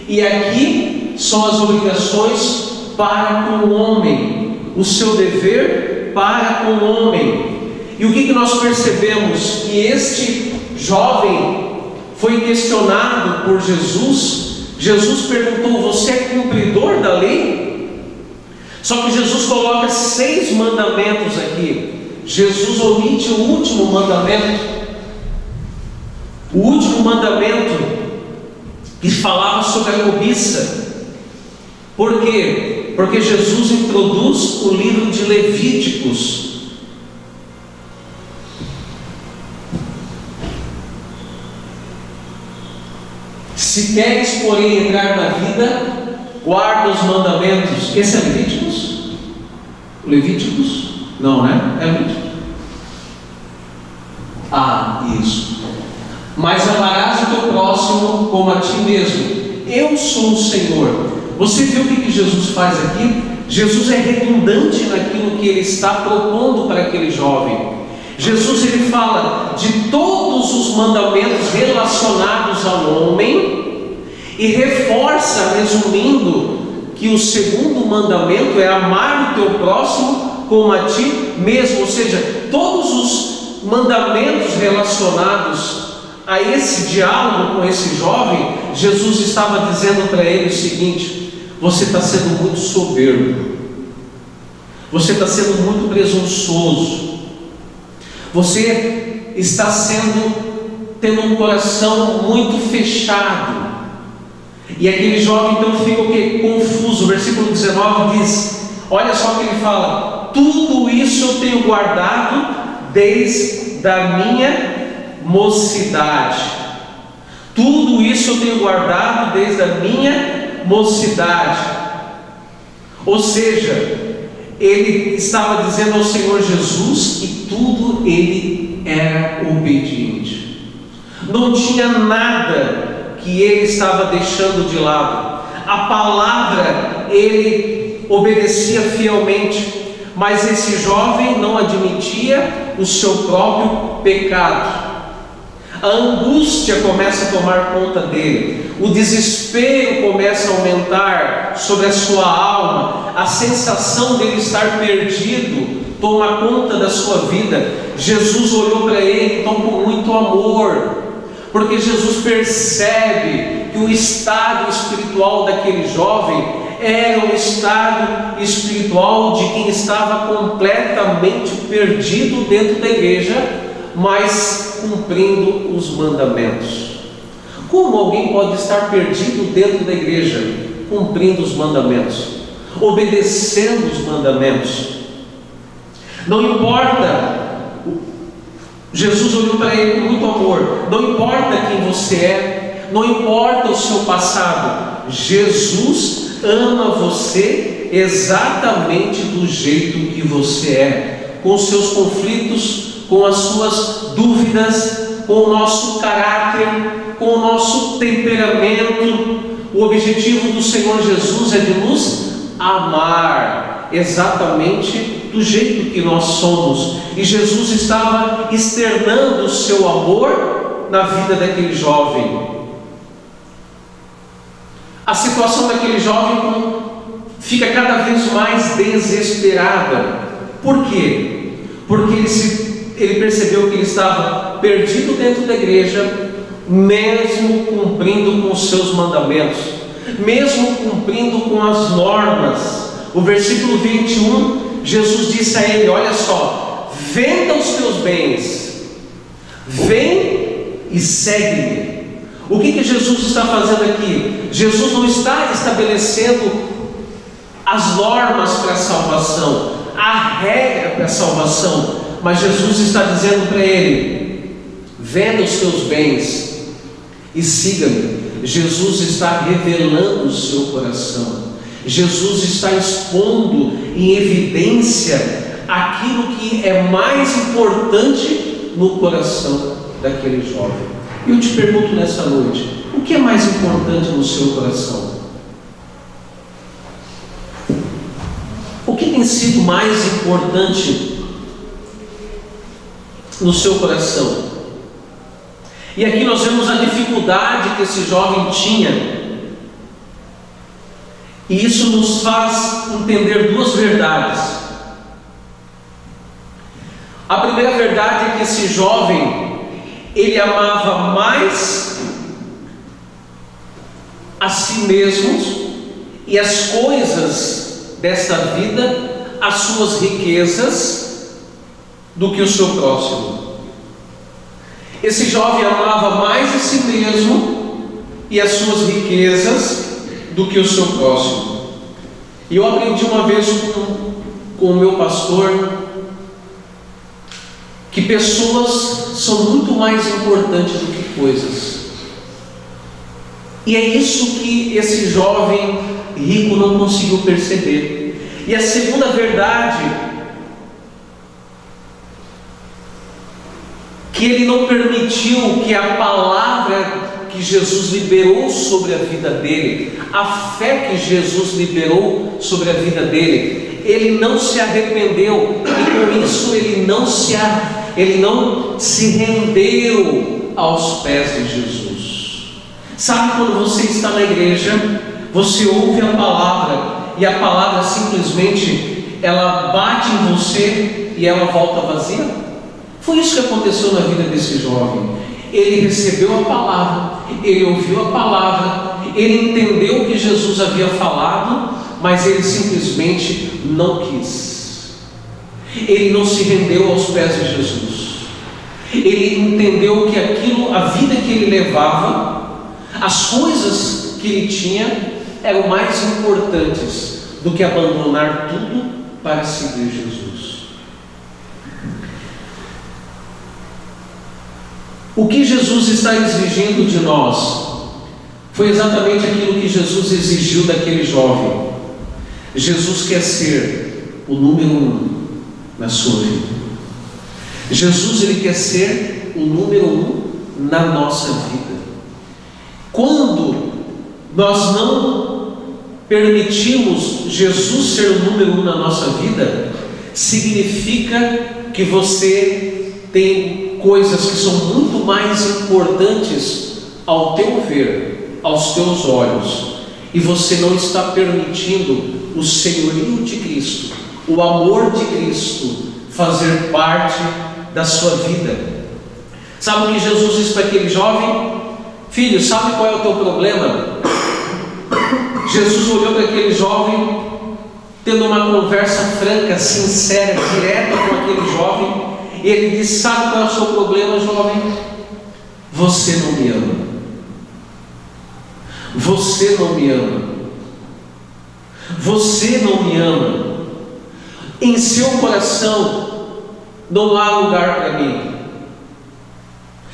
E aqui são as obrigações para com o homem, o seu dever para com o homem. E o que nós percebemos? Que este jovem foi questionado por Jesus. Jesus perguntou: você é cumpridor da lei? Só que Jesus coloca 6 mandamentos aqui. Jesus omite o último mandamento. O último mandamento que falava sobre a cobiça. Por quê? Porque Jesus introduz o livro de Levíticos. Se queres, porém, entrar na vida, guarda os mandamentos. Esse é Levíticos? Levíticos? Não, né? É Levíticos. Isso. Mas amarás o teu próximo como a ti mesmo. Eu sou o Senhor. Você viu o que Jesus faz aqui? Jesus é redundante naquilo que ele está propondo para aquele jovem. Jesus, ele fala de todos os mandamentos relacionados ao homem e reforça, resumindo, que o segundo mandamento é amar o teu próximo como a ti mesmo. Ou seja, todos os mandamentos relacionados a esse diálogo com esse jovem, Jesus estava dizendo para ele o seguinte: você está sendo muito soberbo, você está sendo muito presunçoso, você está tendo um coração muito fechado. E aquele jovem então fica o quê? Confuso. O versículo 19 diz, olha só o que ele fala: tudo isso eu tenho guardado desde a minha mocidade. Tudo isso eu tenho guardado desde a minha mocidade. Ou seja, ele estava dizendo ao Senhor Jesus que tudo ele era obediente. Não tinha nada que ele estava deixando de lado. A palavra ele obedecia fielmente. Mas esse jovem não admitia o seu próprio pecado. A angústia começa a tomar conta dele, o desespero começa a aumentar sobre a sua alma, a sensação dele estar perdido toma conta da sua vida. Jesus olhou para ele então com muito amor, porque Jesus percebe que que o estado espiritual daquele jovem era um estado espiritual de quem estava completamente perdido dentro da igreja, mas cumprindo os mandamentos. Como alguém pode estar perdido dentro da igreja, cumprindo os mandamentos, obedecendo os mandamentos? Não importa, Jesus olhou para ele com muito amor, não importa quem você é, não importa o seu passado, Jesus ama você exatamente do jeito que você é, com os seus conflitos, com as suas dúvidas, com o nosso caráter, com o nosso temperamento. O objetivo do Senhor Jesus é de nos amar exatamente do jeito que nós somos, e Jesus estava externando o seu amor na vida daquele jovem. A situação daquele jovem fica cada vez mais desesperada. Por quê? Porque ele percebeu que ele estava perdido dentro da igreja, mesmo cumprindo com os seus mandamentos, mesmo cumprindo com as normas. O versículo 21, Jesus disse a ele: olha só, venda os teus bens, vem e segue-me. O que Jesus está fazendo aqui? Jesus não está estabelecendo as normas para a salvação, a regra para a salvação, mas Jesus está dizendo para ele: venda os teus bens e siga-me. Jesus está revelando o seu coração, Jesus está expondo em evidência aquilo que é mais importante no coração daquele jovem. E eu te pergunto nessa noite: o que é mais importante no seu coração? O que tem sido mais importante no seu coração? E aqui nós vemos a dificuldade que esse jovem tinha, e isso nos faz entender duas verdades. A primeira verdade é que esse jovem, ele amava mais a si mesmo e as coisas desta vida, as suas riquezas, do que o seu próximo. Esse jovem amava mais a si mesmo e as suas riquezas do que o seu próximo. E eu aprendi uma vez com o meu pastor que pessoas são muito mais importantes do que coisas. E é isso que esse jovem rico não conseguiu perceber. E a segunda verdade, que ele não permitiu que a palavra que Jesus liberou sobre a vida dele, a fé que Jesus liberou sobre a vida dele, ele não se arrependeu, e com isso ele não se rendeu aos pés de Jesus. Sabe quando você está na igreja, você ouve a palavra, e a palavra simplesmente ela bate em você e ela volta vazia? Foi isso que aconteceu na vida desse jovem. Ele recebeu a palavra, ele ouviu a palavra, ele entendeu o que Jesus havia falado, mas ele simplesmente não quis. Ele não se rendeu aos pés de Jesus. Ele entendeu que aquilo, a vida que ele levava, as coisas que ele tinha, eram mais importantes do que abandonar tudo para seguir Jesus. O que Jesus está exigindo de nós foi exatamente aquilo que Jesus exigiu daquele jovem. Jesus quer ser o número 1 na sua vida. Jesus, ele quer ser o número 1 na nossa vida. Quando nós não permitimos Jesus ser o número 1 na nossa vida, significa que você tem coisas que são muito mais importantes ao teu ver, aos teus olhos, e você não está permitindo o senhorio de Cristo, o amor de Cristo fazer parte da sua vida. Sabe o que Jesus disse para aquele jovem? filho, sabe qual é o teu problema? Jesus olhou para aquele jovem, tendo uma conversa franca, sincera, direta com aquele jovem, e ele disse: sabe qual é o seu problema, jovem? Você não me ama. Você não me ama. Você não me ama. Em seu coração não há lugar para mim.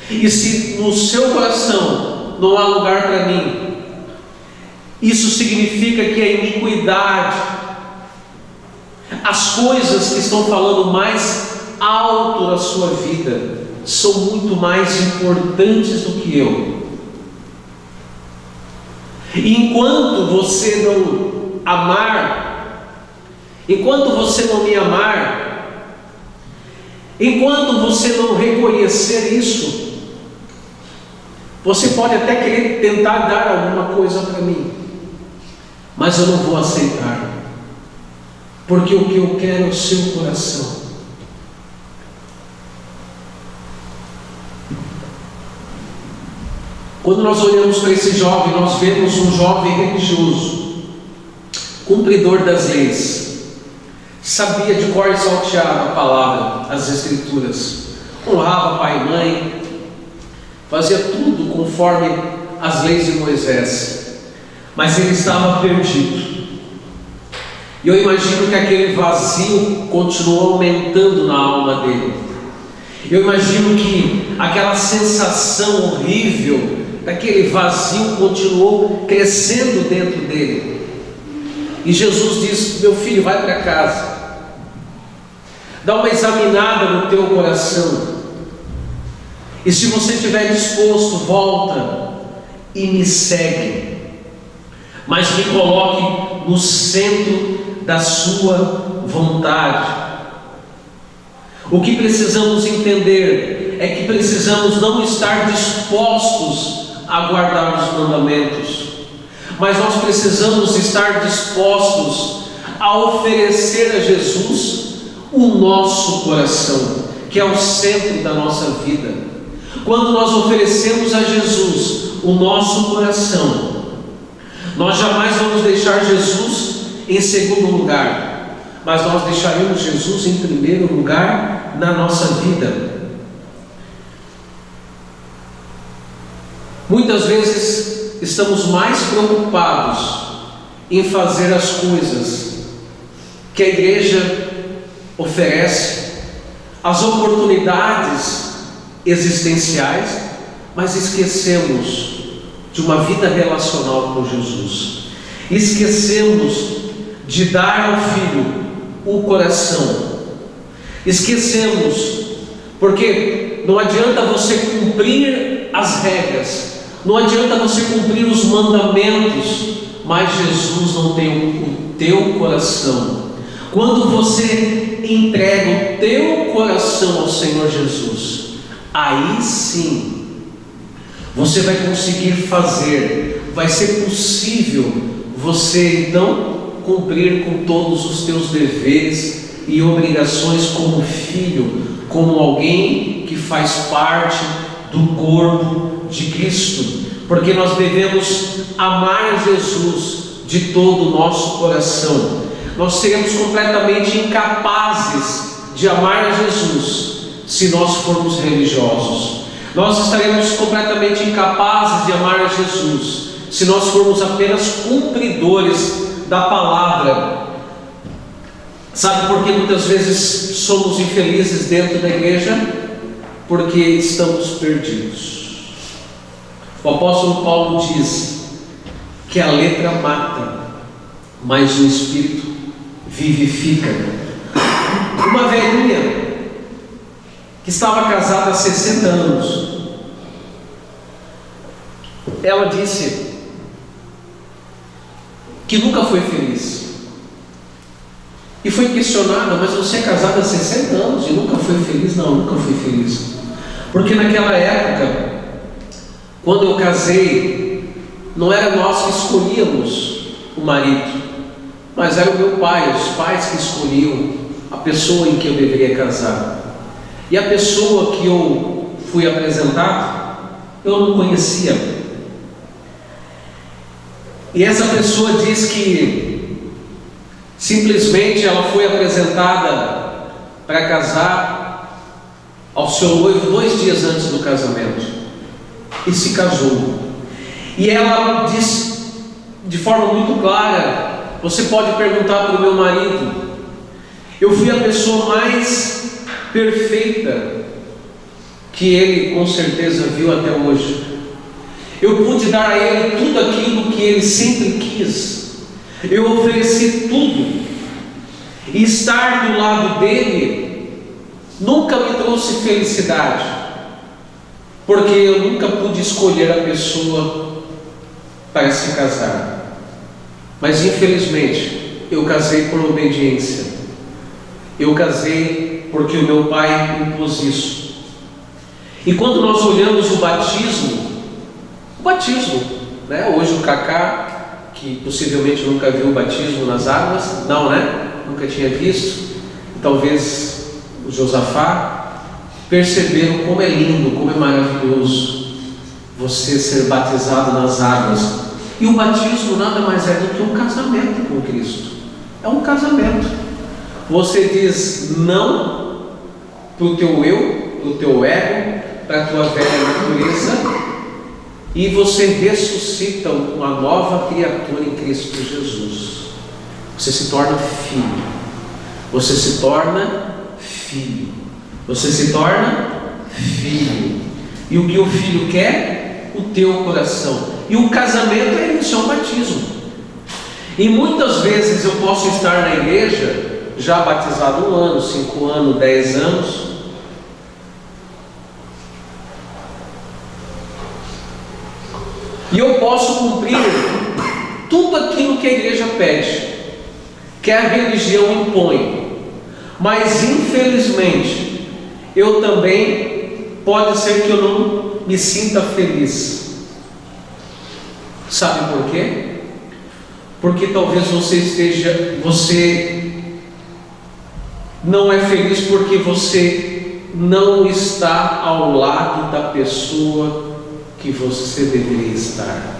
E se no seu coração não há lugar para mim, isso significa que a iniquidade, as coisas que estão falando mais alto na sua vida, são muito mais importantes do que eu. E enquanto você não amar, enquanto você não me amar, enquanto você não reconhecer isso, você pode até querer tentar dar alguma coisa para mim, mas eu não vou aceitar, porque o que eu quero é o seu coração. Quando nós olhamos para esse jovem, nós vemos um jovem religioso, cumpridor das leis, sabia de cor e salteado a palavra, as escrituras, honrava pai e mãe, fazia tudo conforme as leis de Moisés, mas ele estava perdido. E eu imagino que aquele vazio continuou aumentando na alma dele. Eu imagino que aquela sensação horrível daquele vazio continuou crescendo dentro dele. E Jesus disse: meu filho, vai para casa, dá uma examinada no teu coração, e se você estiver disposto, volta e me segue, mas me coloque no centro da sua vontade. O que precisamos entender é que precisamos não estar dispostos a guardar os mandamentos, mas nós precisamos estar dispostos a oferecer a Jesus o nosso coração, que é o centro da nossa vida. Quando nós oferecemos a Jesus o nosso coração, nós jamais vamos deixar Jesus em segundo lugar, mas nós deixaremos Jesus em primeiro lugar na nossa vida. Muitas vezes estamos mais preocupados em fazer as coisas que a igreja oferece, as oportunidades existenciais, mas esquecemos de uma vida relacional com Jesus. Esquecemos de dar ao Filho o coração. Esquecemos, porque não adianta você cumprir as regras, não adianta você cumprir os mandamentos, mas Jesus não tem o teu coração. Quando você entrega o teu coração ao Senhor Jesus, aí sim você vai conseguir fazer, vai ser possível você então cumprir com todos os teus deveres e obrigações como filho, como alguém que faz parte do corpo de Cristo, porque nós devemos amar Jesus de todo o nosso coração. Nós seremos completamente incapazes de amar a Jesus se nós formos religiosos. Nós estaremos completamente incapazes de amar a Jesus se nós formos apenas cumpridores da palavra. Sabe por que muitas vezes somos infelizes dentro da igreja? Porque estamos perdidos. O apóstolo Paulo diz que a letra mata, mas o Espírito vivifica. Uma velhinha que estava casada há 60 anos, ela disse que nunca foi feliz. E foi questionada: mas você é casada há 60 anos e nunca foi feliz? Não, nunca fui feliz. Porque naquela época, quando eu casei, não era nós que escolhíamos o marido, mas era o meu pai, os pais que escolhiam a pessoa em que eu deveria casar. E a pessoa que eu fui apresentado, eu não conhecia. E essa pessoa diz que simplesmente ela foi apresentada para casar ao seu noivo 2 dias antes do casamento e se casou. E ela diz de forma muito clara: você pode perguntar para o meu marido, eu fui a pessoa mais perfeita que ele com certeza viu até hoje. Eu pude dar a ele tudo aquilo que ele sempre quis. Eu ofereci tudo. E estar do lado dele nunca me trouxe felicidade, porque eu nunca pude escolher a pessoa para se casar. Mas infelizmente eu casei por obediência. Eu casei porque o meu pai impôs isso. E quando nós olhamos o batismo, né? Hoje o Cacá, que possivelmente nunca viu o batismo nas águas, não, né? Nunca tinha visto. Talvez o Josafá, perceberam como é lindo, como é maravilhoso você ser batizado nas águas. E o batismo nada mais é do que um casamento com Cristo. É um casamento. Você diz não para o teu eu, para o teu ego, para a tua velha natureza, e você ressuscita uma nova criatura em Cristo Jesus. Você se torna filho. Você se torna filho. Você se torna filho. E o que o filho quer? O teu coração. E o casamento é isso, é um batismo. E muitas vezes eu posso estar na igreja, já batizado 1 ano, 5 anos, 10 anos, e eu posso cumprir tudo aquilo que a igreja pede, que a religião impõe, mas infelizmente eu também, pode ser que eu não me sinta feliz. Sabe por quê? Porque talvez você não é feliz porque você não está ao lado da pessoa que você deveria estar.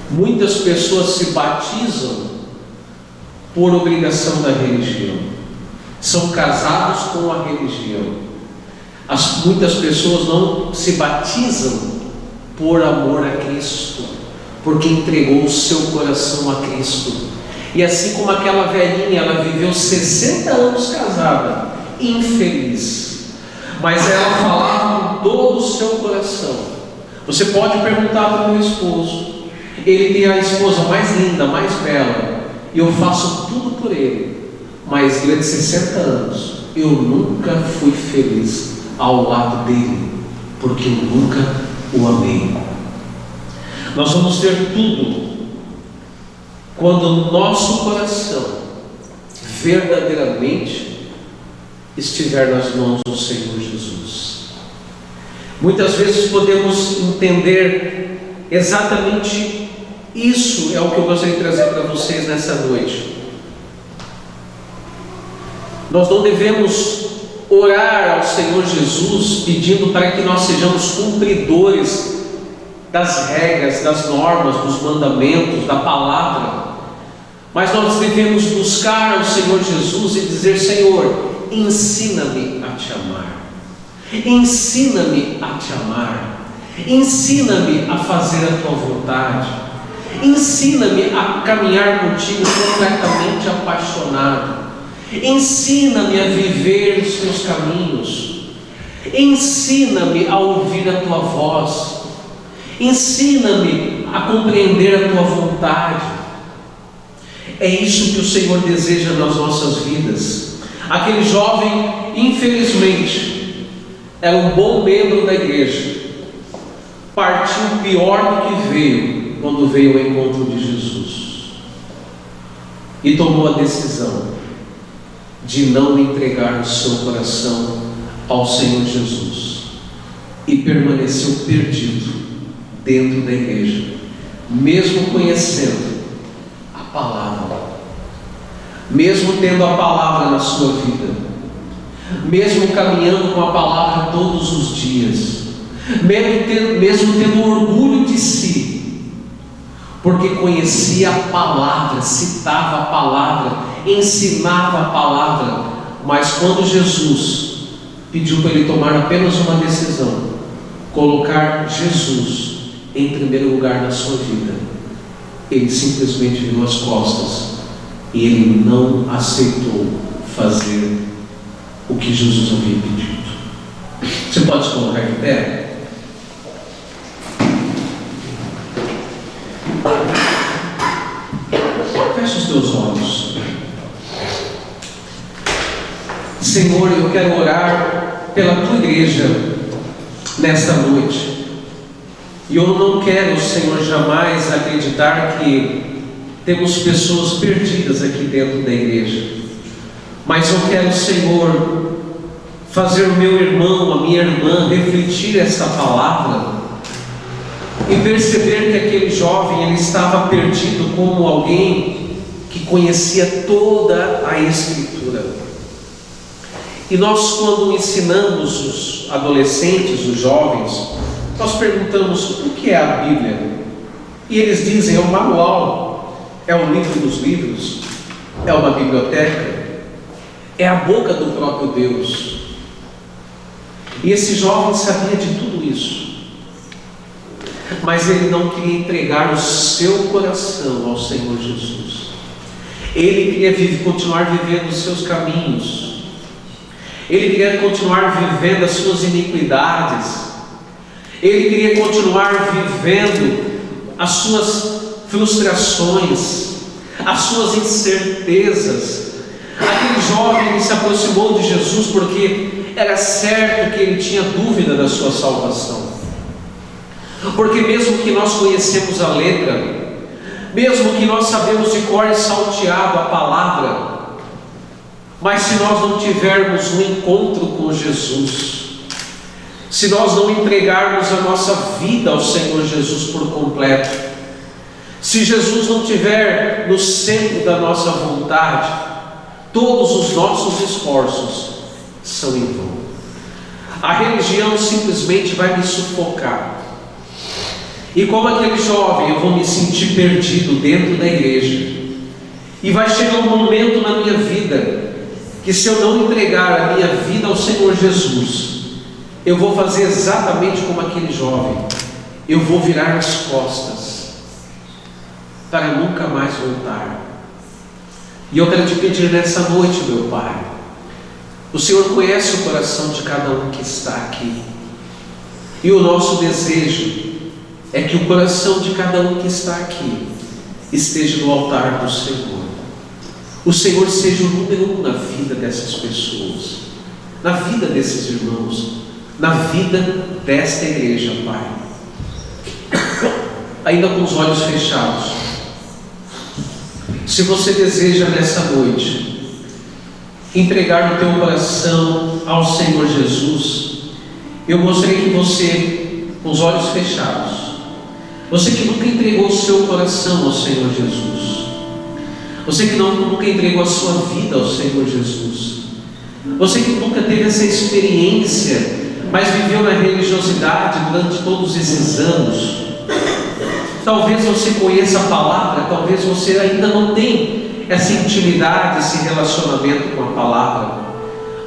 Muitas pessoas se batizam por obrigação da religião, são casados com a religião. Muitas pessoas não se batizam por amor a Cristo, porque entregou o seu coração a Cristo. E assim como aquela velhinha, ela viveu 60 anos casada, infeliz, mas ela falava com todo o seu coração. Você pode perguntar para o meu esposo, ele tem a esposa mais linda, mais bela, e eu faço tudo por ele, mas durante 60 anos eu nunca fui feliz ao lado dele, porque eu nunca o amei. Nós vamos ter tudo quando o nosso coração verdadeiramente estiver nas mãos do Senhor Jesus. Muitas vezes podemos entender exatamente isso, é o que eu gostaria de trazer para vocês nessa noite. Nós não devemos orar ao Senhor Jesus pedindo para que nós sejamos cumpridores das regras, das normas, dos mandamentos, da palavra, mas nós devemos buscar ao Senhor Jesus e dizer: Senhor, ensina-me a te amar, ensina-me a te amar, ensina-me a fazer a tua vontade, ensina-me a caminhar contigo completamente apaixonado, ensina-me a viver os teus caminhos, ensina-me a ouvir a tua voz, ensina-me a compreender a tua vontade. É isso que o Senhor deseja nas nossas vidas. Aquele jovem, infelizmente, era um bom membro da igreja, partiu pior do que veio quando veio ao encontro de Jesus, e tomou a decisão de não entregar o seu coração ao Senhor Jesus, e permaneceu perdido dentro da igreja, mesmo conhecendo a palavra, mesmo tendo a palavra na sua vida, mesmo caminhando com a palavra todos os dias, mesmo tendo orgulho de si, porque conhecia a palavra, citava a palavra, ensinava a palavra. Mas quando Jesus pediu para ele tomar apenas uma decisão, colocar Jesus em primeiro lugar na sua vida, ele simplesmente virou as costas e ele não aceitou fazer o que Jesus havia pedido. Você pode se colocar de pé? Feche os teus olhos. Senhor, eu quero orar pela tua igreja nesta noite. E eu não quero, Senhor, jamais acreditar que temos pessoas perdidas aqui dentro da igreja. Mas eu quero, Senhor, fazer o meu irmão, a minha irmã, refletir essa palavra e perceber que aquele jovem, ele estava perdido como alguém que conhecia toda a Escritura. E nós, quando ensinamos os adolescentes, os jovens, nós perguntamos: o que é a Bíblia? E eles dizem: é um manual, é um livro dos livros, é uma biblioteca, é a boca do próprio Deus. E esse jovem sabia de tudo isso, mas ele não queria entregar o seu coração ao Senhor Jesus. Ele queria continuar vivendo os seus caminhos, ele queria continuar vivendo as suas iniquidades, ele queria continuar vivendo as suas frustrações, as suas incertezas. Aquele jovem, ele se aproximou de Jesus porque era certo que ele tinha dúvida da sua salvação. Porque mesmo que nós conhecemos a letra, mesmo que nós sabemos de cor e salteado a palavra, mas se nós não tivermos um encontro com Jesus, se nós não entregarmos a nossa vida ao Senhor Jesus por completo, se Jesus não estiver no centro da nossa vontade, todos os nossos esforços são em vão. A religião simplesmente vai me sufocar. E como aquele jovem, eu vou me sentir perdido dentro da igreja. E vai chegar um momento na minha vida que, se eu não entregar a minha vida ao Senhor Jesus, eu vou fazer exatamente como aquele jovem. Eu vou virar as costas para nunca mais voltar. E eu quero te pedir nessa noite, meu Pai, o Senhor conhece o coração de cada um que está aqui, e o nosso desejo é que o coração de cada um que está aqui esteja no altar do Senhor. O Senhor seja o número 1 na vida dessas pessoas, na vida desses irmãos, na vida desta igreja, Pai. Ainda com os olhos fechados, se você deseja nessa noite entregar o teu coração ao Senhor Jesus, eu gostaria que você, com os olhos fechados, você que nunca entregou o seu coração ao Senhor Jesus, você que nunca entregou a sua vida ao Senhor Jesus, você que nunca teve essa experiência, mas viveu na religiosidade durante todos esses anos, talvez você conheça a palavra, talvez você ainda não tenha essa intimidade, esse relacionamento com a palavra,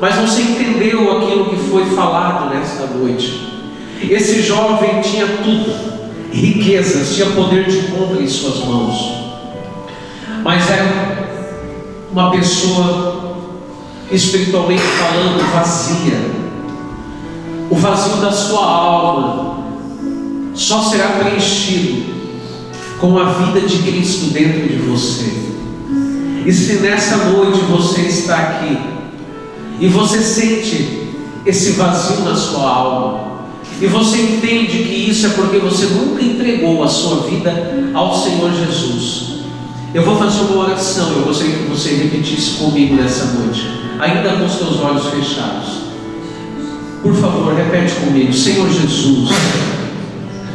mas você entendeu aquilo que foi falado nesta noite. Esse jovem tinha tudo, riquezas, tinha poder de compra em suas mãos, mas era uma pessoa, espiritualmente falando, vazia. O vazio da sua alma só será preenchido com a vida de Cristo dentro de você. E se nessa noite você está aqui e você sente esse vazio na sua alma, e você entende que isso é porque você nunca entregou a sua vida ao Senhor Jesus, eu vou fazer uma oração. Eu gostaria que você repetisse comigo nessa noite, ainda com os seus olhos fechados. Por favor, repete comigo: Senhor Jesus,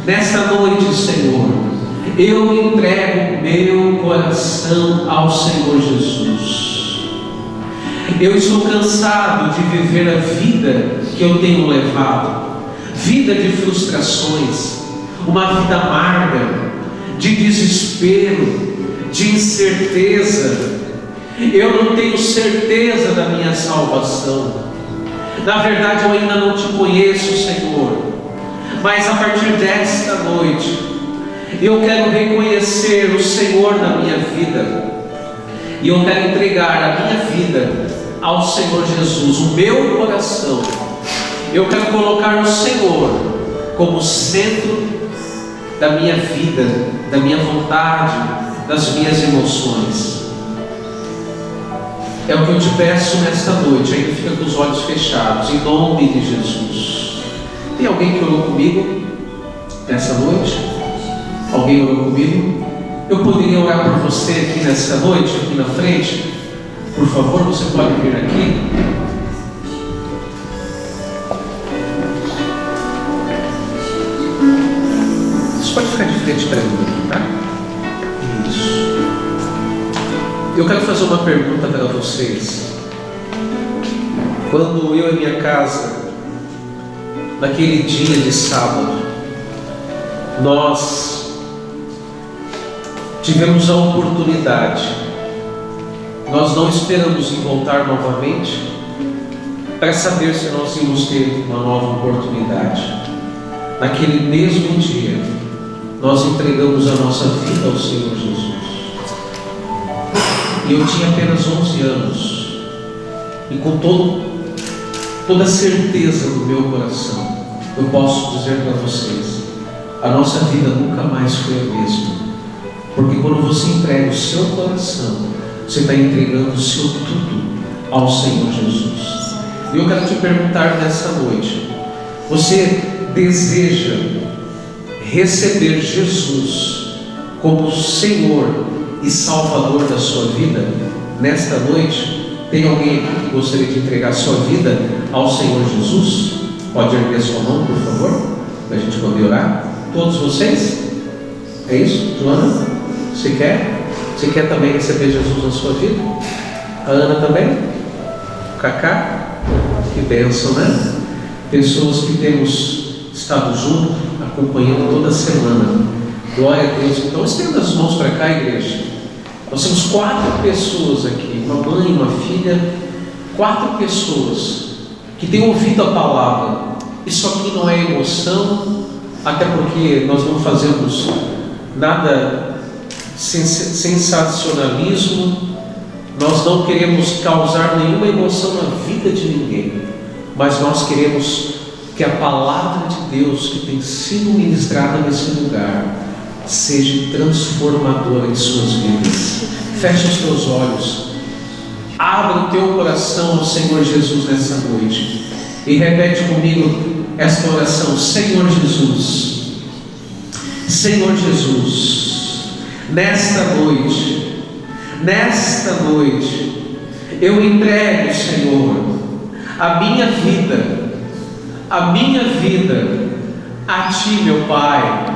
nesta noite, Senhor, eu entrego meu coração ao Senhor Jesus. Eu estou cansado de viver a vida que eu tenho levado, vida de frustrações, uma vida amarga, de desespero, de incerteza. Eu não tenho certeza da minha salvação. Na verdade, eu ainda não te conheço, Senhor. Mas a partir desta noite, eu quero reconhecer o Senhor na minha vida. E eu quero entregar a minha vida ao Senhor Jesus, o meu coração. Eu quero colocar o Senhor como centro da minha vida, da minha vontade, das minhas emoções. É o que eu te peço nesta noite. Ainda fica com os olhos fechados, em nome de Jesus. Tem alguém que orou comigo nessa noite? Alguém orou comigo? Eu poderia orar por você aqui nessa noite, aqui na frente? Por favor, você pode vir aqui. Você pode ficar de frente para mim aqui, tá? Isso. Eu quero fazer uma pergunta para vocês. Quando eu e minha casa, naquele dia de sábado, nós tivemos a oportunidade, nós não esperamos em voltar novamente para saber se nós íamos ter uma nova oportunidade. Naquele mesmo dia, nós entregamos a nossa vida ao Senhor Jesus. E eu tinha apenas 11 anos, e com toda a certeza do meu coração, eu posso dizer para vocês, a nossa vida nunca mais foi a mesma. Porque quando você entrega o seu coração, você está entregando o seu tudo ao Senhor Jesus. E eu quero te perguntar nessa noite, você deseja receber Jesus como Senhor e Salvador da sua vida? Nesta noite, tem alguém aqui que gostaria de entregar a sua vida ao Senhor Jesus? Pode erguer sua mão, por favor, para a gente poder orar. Todos vocês? É isso, Joana? Você quer? Você quer também receber Jesus na sua vida? A Ana também? O Cacá? Que bênção, né? Pessoas que temos estado juntos, acompanhando toda semana. Glória a Deus. Então estenda as mãos para cá, igreja. Nós temos 4 pessoas aqui, uma mãe, uma filha, 4 pessoas que têm ouvido a palavra. Isso aqui não é emoção, até porque nós não fazemos nada sensacionalismo, nós não queremos causar nenhuma emoção na vida de ninguém, mas nós queremos que a palavra de Deus que tem sido ministrada nesse lugar seja transformadora em suas vidas. Feche os teus olhos, abra o teu coração ao Senhor Jesus nessa noite e repete comigo esta oração: Senhor Jesus, Senhor Jesus, nesta noite, eu entrego, Senhor, a minha vida a Ti, meu Pai.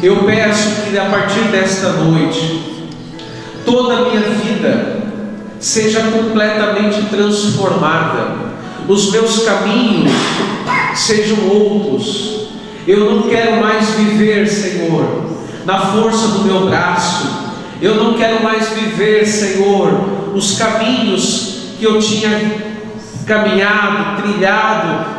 Eu peço que a partir desta noite, toda a minha vida seja completamente transformada, os meus caminhos sejam outros. Eu não quero mais viver, Senhor, na força do meu braço. Eu não quero mais viver, Senhor, os caminhos que eu tinha caminhado, trilhado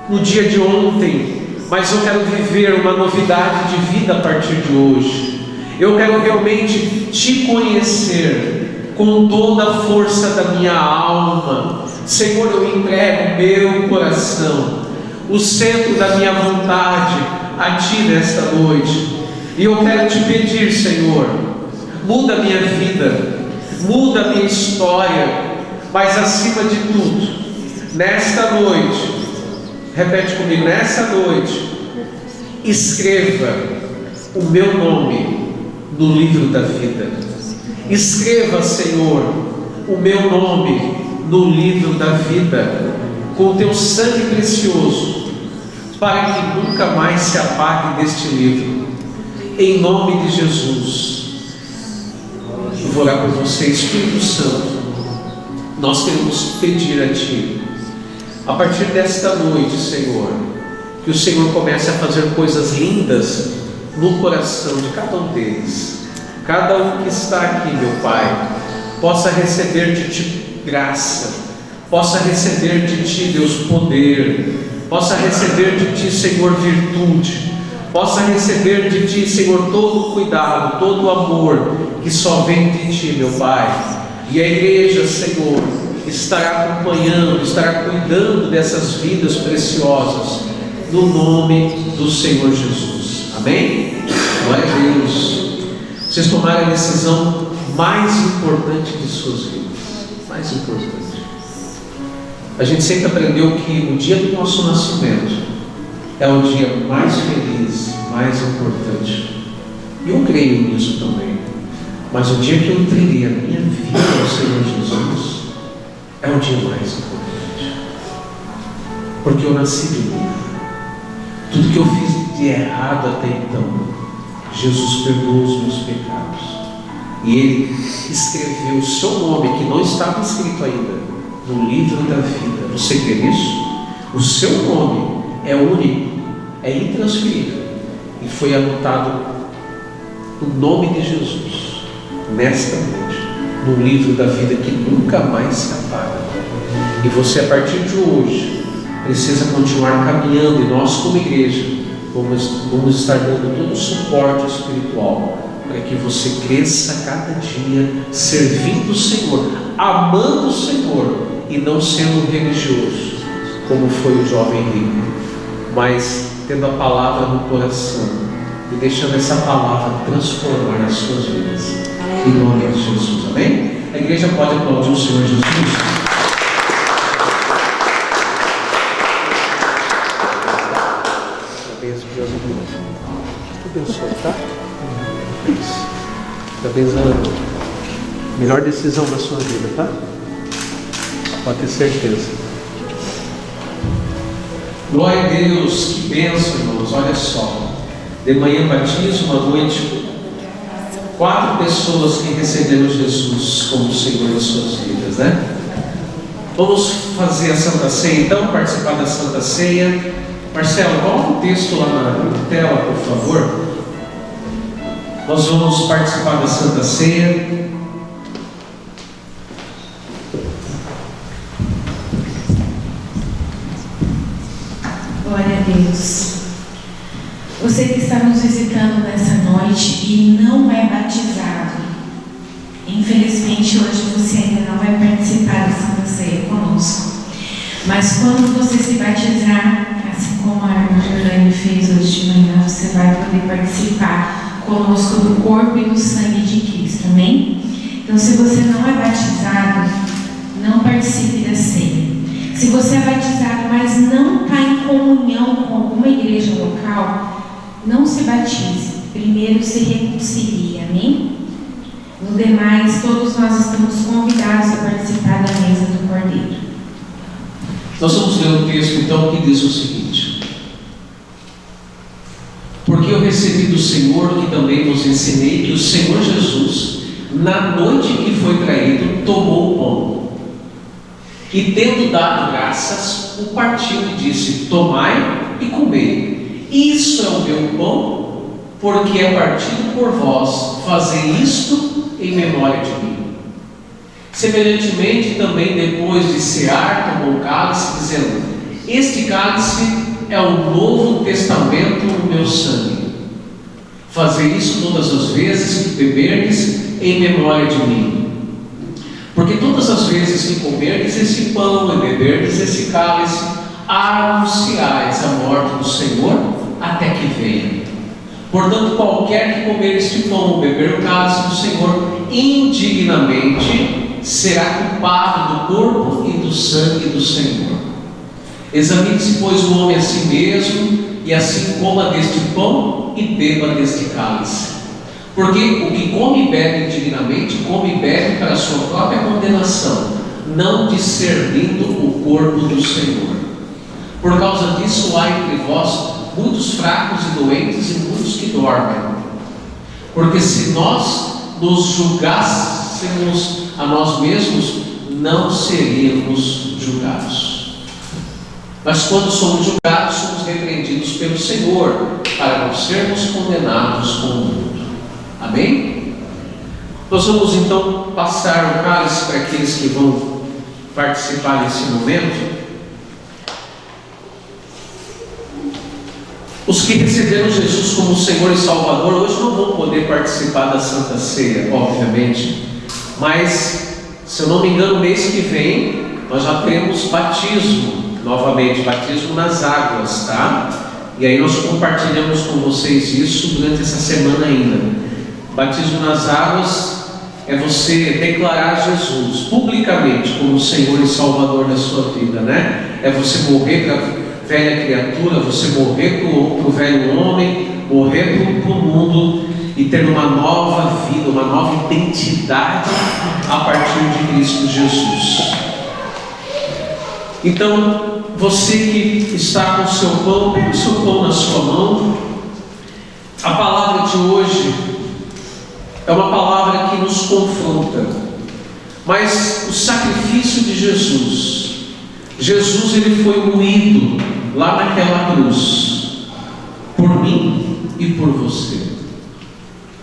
no dia de ontem, mas eu quero viver uma novidade de vida a partir de hoje. Eu quero realmente Te conhecer com toda a força da minha alma. Senhor, eu entrego meu coração, o centro da minha vontade a Ti nesta noite. E eu quero Te pedir, Senhor, muda a minha vida, muda a minha história, mas acima de tudo, nesta noite, repete comigo, nessa noite, escreva o meu nome no livro da vida. Escreva, Senhor, o meu nome no livro da vida, com o Teu sangue precioso, para que nunca mais se apague deste livro. Em nome de Jesus, eu vou orar por você. Espírito Santo, nós queremos pedir a Ti, a partir desta noite, Senhor, que o Senhor comece a fazer coisas lindas no coração de cada um deles. Cada um que está aqui, meu Pai, possa receber de Ti graça, possa receber de Ti, Deus, poder, possa receber de Ti, Senhor, virtude, possa receber de Ti, Senhor, todo o cuidado, todo o amor que só vem de Ti, meu Pai. E a igreja, Senhor, estará acompanhando, estará cuidando dessas vidas preciosas, no nome do Senhor Jesus. Amém? Glória a Deus. Vocês tomaram a decisão mais importante de suas vidas. Mais importante. A gente sempre aprendeu que o dia do nosso nascimento é o dia mais feliz, mais importante. E eu creio nisso também. Mas o dia que eu entreguei a minha vida ao Senhor Jesus é o dia mais importante. Porque eu nasci de novo. Tudo que eu fiz de errado até então, Jesus perdoou os meus pecados. E Ele escreveu o seu nome, que não estava escrito ainda, no livro da vida. Você crê nisso? O seu nome é único, é intransferível. E foi anotado o nome de Jesus nesta noite, no livro da vida que nunca mais se apaga. E você, a partir de hoje, precisa continuar caminhando. E nós, como igreja, vamos estar dando todo o suporte espiritual para que você cresça cada dia servindo o Senhor, amando o Senhor e não sendo religioso, como foi o jovem rico, mas tendo a palavra no coração e deixando essa palavra transformar as suas vidas. Em nome de Jesus, amém? A igreja pode aplaudir o Senhor Jesus. Abençoe, tá? Parabéns, Ana. Melhor decisão da sua vida, tá? Pode ter certeza. Glória a Deus, que bênção, irmãos. Olha só, de manhã batismo, à noite 4 pessoas que receberam Jesus como Senhor das suas vidas, né? Vamos fazer a Santa Ceia então, participar da Santa Ceia. Marcelo, coloca o texto lá na tela, por favor. Nós vamos participar da Santa Ceia. Glória a Deus. Você que está nos visitando nessa noite e não é batizado, infelizmente hoje você ainda não vai participar da Santa Ceia conosco. Mas quando você se batizar, assim como a irmã Jordane fez hoje de manhã, você vai poder participar conosco do corpo e do sangue de Cristo, amém? Então, se você não é batizado, não participe da ceia. Se você é batizado, mas não está em comunhão com alguma igreja local, não se batize. Primeiro se reconcilie, amém? No demais, todos nós estamos convidados a participar da mesa do Cordeiro. Nós vamos ler um texto então que diz o seguinte: porque eu recebi do Senhor, que também vos ensinei, que o Senhor Jesus, na noite que foi traído, tomou o pão e, tendo dado graças, o partiu e disse: tomai e comei, isso é o meu pão, porque é partido por vós, fazei isto em memória de mim. Semelhantemente também, depois de cear, tomou o cálice, dizendo: este cálice é o novo testamento no meu sangue. Fazei isso todas as vezes que beberdes em memória de mim. Porque todas as vezes que comerdes esse pão e beberdes esse cálice, anunciais a morte do Senhor até que venha. Portanto, qualquer que comer este pão ou beber o cálice do Senhor indignamente será culpado do corpo e do sangue do Senhor. Examine-se, pois, o homem a si mesmo, e assim coma deste pão e beba deste cálice. Porque o que come e bebe indignamente, come e bebe para a sua própria condenação, não discernindo o corpo do Senhor. Por causa disso há entre vós muitos fracos e doentes e muitos que dormem. Porque se nós nos julgássemos a nós mesmos, não seríamos julgados. Mas quando somos julgados, somos repreendidos pelo Senhor, para não sermos condenados com o mundo. Amém? Nós vamos então passar o cálice para aqueles que vão participar nesse momento. Os que receberam Jesus como Senhor e Salvador hoje não vão poder participar da Santa Ceia, obviamente, mas, se eu não me engano, mês que vem nós já temos batismo, novamente, batismo nas águas, tá? E aí nós compartilhamos com vocês isso durante essa semana ainda. Batismo nas águas é você declarar Jesus publicamente como Senhor e Salvador da sua vida, né? É você morrer para a velha criatura, você morrer para o velho homem, morrer para o mundo e ter uma nova vida, uma nova identidade a partir de Cristo Jesus. Então, você que está com o seu pão, pega o seu pão na sua mão. A palavra de hoje é uma palavra que nos confronta, mas o sacrifício de Jesus ele foi moído lá naquela cruz, por mim e por você.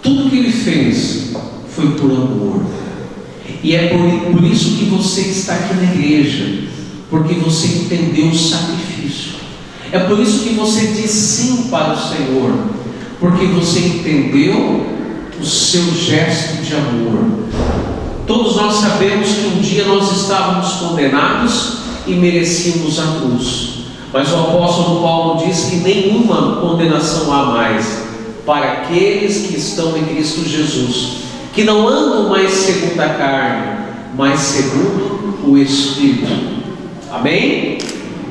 Tudo que ele fez foi por amor, e é por isso que você está aqui na igreja, porque você entendeu o sacrifício. É por isso que você diz sim para o Senhor, porque você entendeu o seu gesto de amor. Todos nós sabemos que um dia nós estávamos condenados e merecíamos a cruz, mas o apóstolo Paulo diz que nenhuma condenação há mais para aqueles que estão em Cristo Jesus, que não andam mais segundo a carne, mas segundo o Espírito. Amém?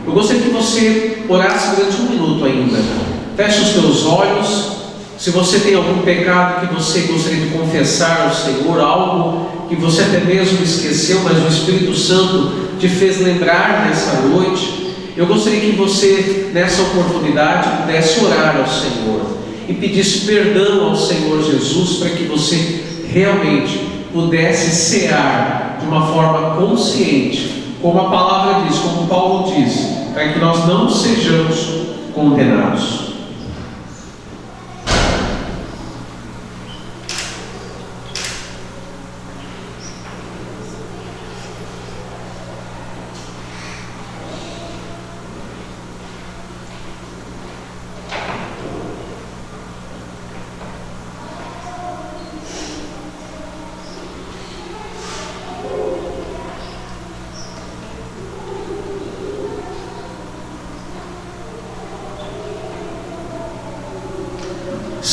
Eu gostaria que você orasse durante um minuto ainda. Feche os teus olhos. Se você tem algum pecado que você gostaria de confessar ao Senhor, algo que você até mesmo esqueceu, mas o Espírito Santo te fez lembrar nessa noite, eu gostaria que você, nessa oportunidade, pudesse orar ao Senhor e pedisse perdão ao Senhor Jesus, para que você realmente pudesse cear de uma forma consciente, como a palavra diz, como Paulo diz, para que nós não sejamos condenados.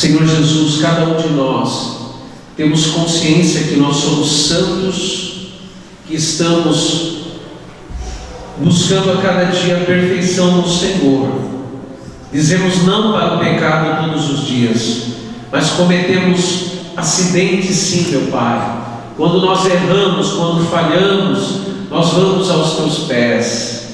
Senhor Jesus, cada um de nós temos consciência que nós somos santos, que estamos buscando a cada dia a perfeição no Senhor. Dizemos não para o pecado todos os dias, mas cometemos acidentes sim, meu Pai. Quando nós erramos, quando falhamos, nós vamos aos Teus pés.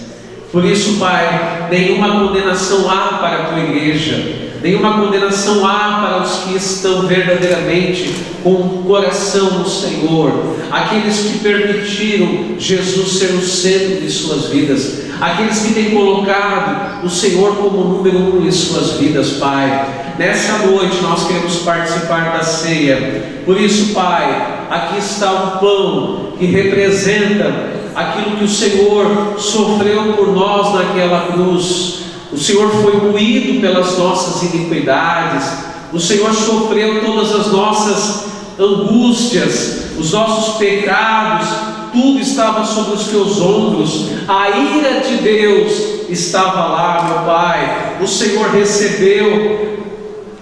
Por isso, Pai, nenhuma condenação há para a Tua igreja, nenhuma condenação há para os que estão verdadeiramente com o coração no Senhor, aqueles que permitiram Jesus ser o centro de suas vidas, aqueles que têm colocado o Senhor como número 1 em suas vidas, Pai. Nessa noite nós queremos participar da ceia. Por isso, Pai, aqui está um pão que representa aquilo que o Senhor sofreu por nós naquela cruz. O Senhor foi moído pelas nossas iniquidades, o Senhor sofreu todas as nossas angústias, os nossos pecados, tudo estava sobre os teus ombros. A ira de Deus estava lá, meu Pai. O Senhor recebeu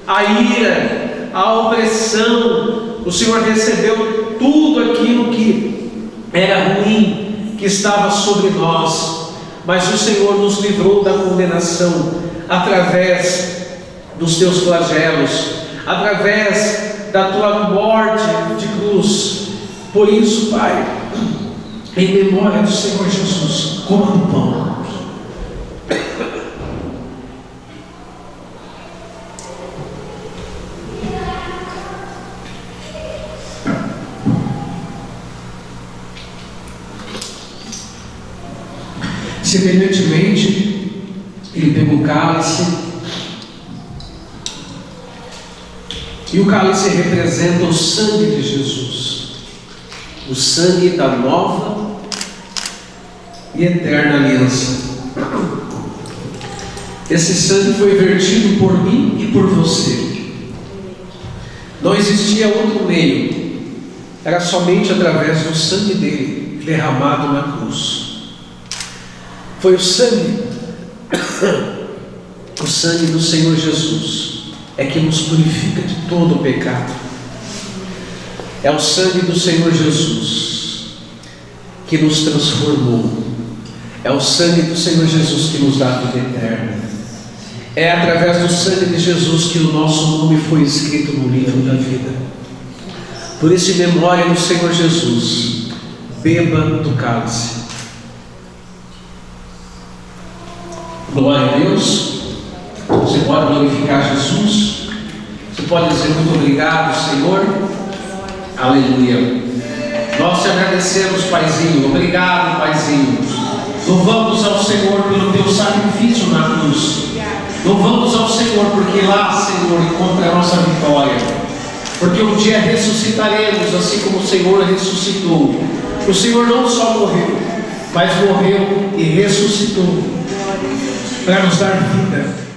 a ira, a opressão, o Senhor recebeu tudo aquilo que era ruim, que estava sobre nós. Mas o Senhor nos livrou da condenação através dos teus flagelos, através da tua morte de cruz. Por isso, Pai, em memória do Senhor Jesus, coma do pão. Semelhantemente, Ele pegou o cálice, e o cálice representa o sangue de Jesus, o sangue da nova e eterna aliança. Esse sangue foi vertido por mim e por você. Não existia outro meio, era somente através do sangue dele derramado na cruz. Foi o sangue do Senhor Jesus é que nos purifica de todo o pecado. É o sangue do Senhor Jesus que nos transformou. É o sangue do Senhor Jesus que nos dá a vida eterna. É através do sangue de Jesus que o nosso nome foi escrito no livro da vida. Por isso, em memória do Senhor Jesus, beba do cálice. Glória a Deus. Você pode glorificar Jesus. Você pode dizer muito obrigado, Senhor. Aleluia. Nós te agradecemos, Paizinho. Obrigado, Paizinho. Louvamos ao Senhor pelo teu sacrifício na cruz. Louvamos ao Senhor porque lá, Senhor, encontra a nossa vitória. Porque um dia ressuscitaremos assim como o Senhor ressuscitou. O Senhor não só morreu, mas morreu e ressuscitou para nos dar vida.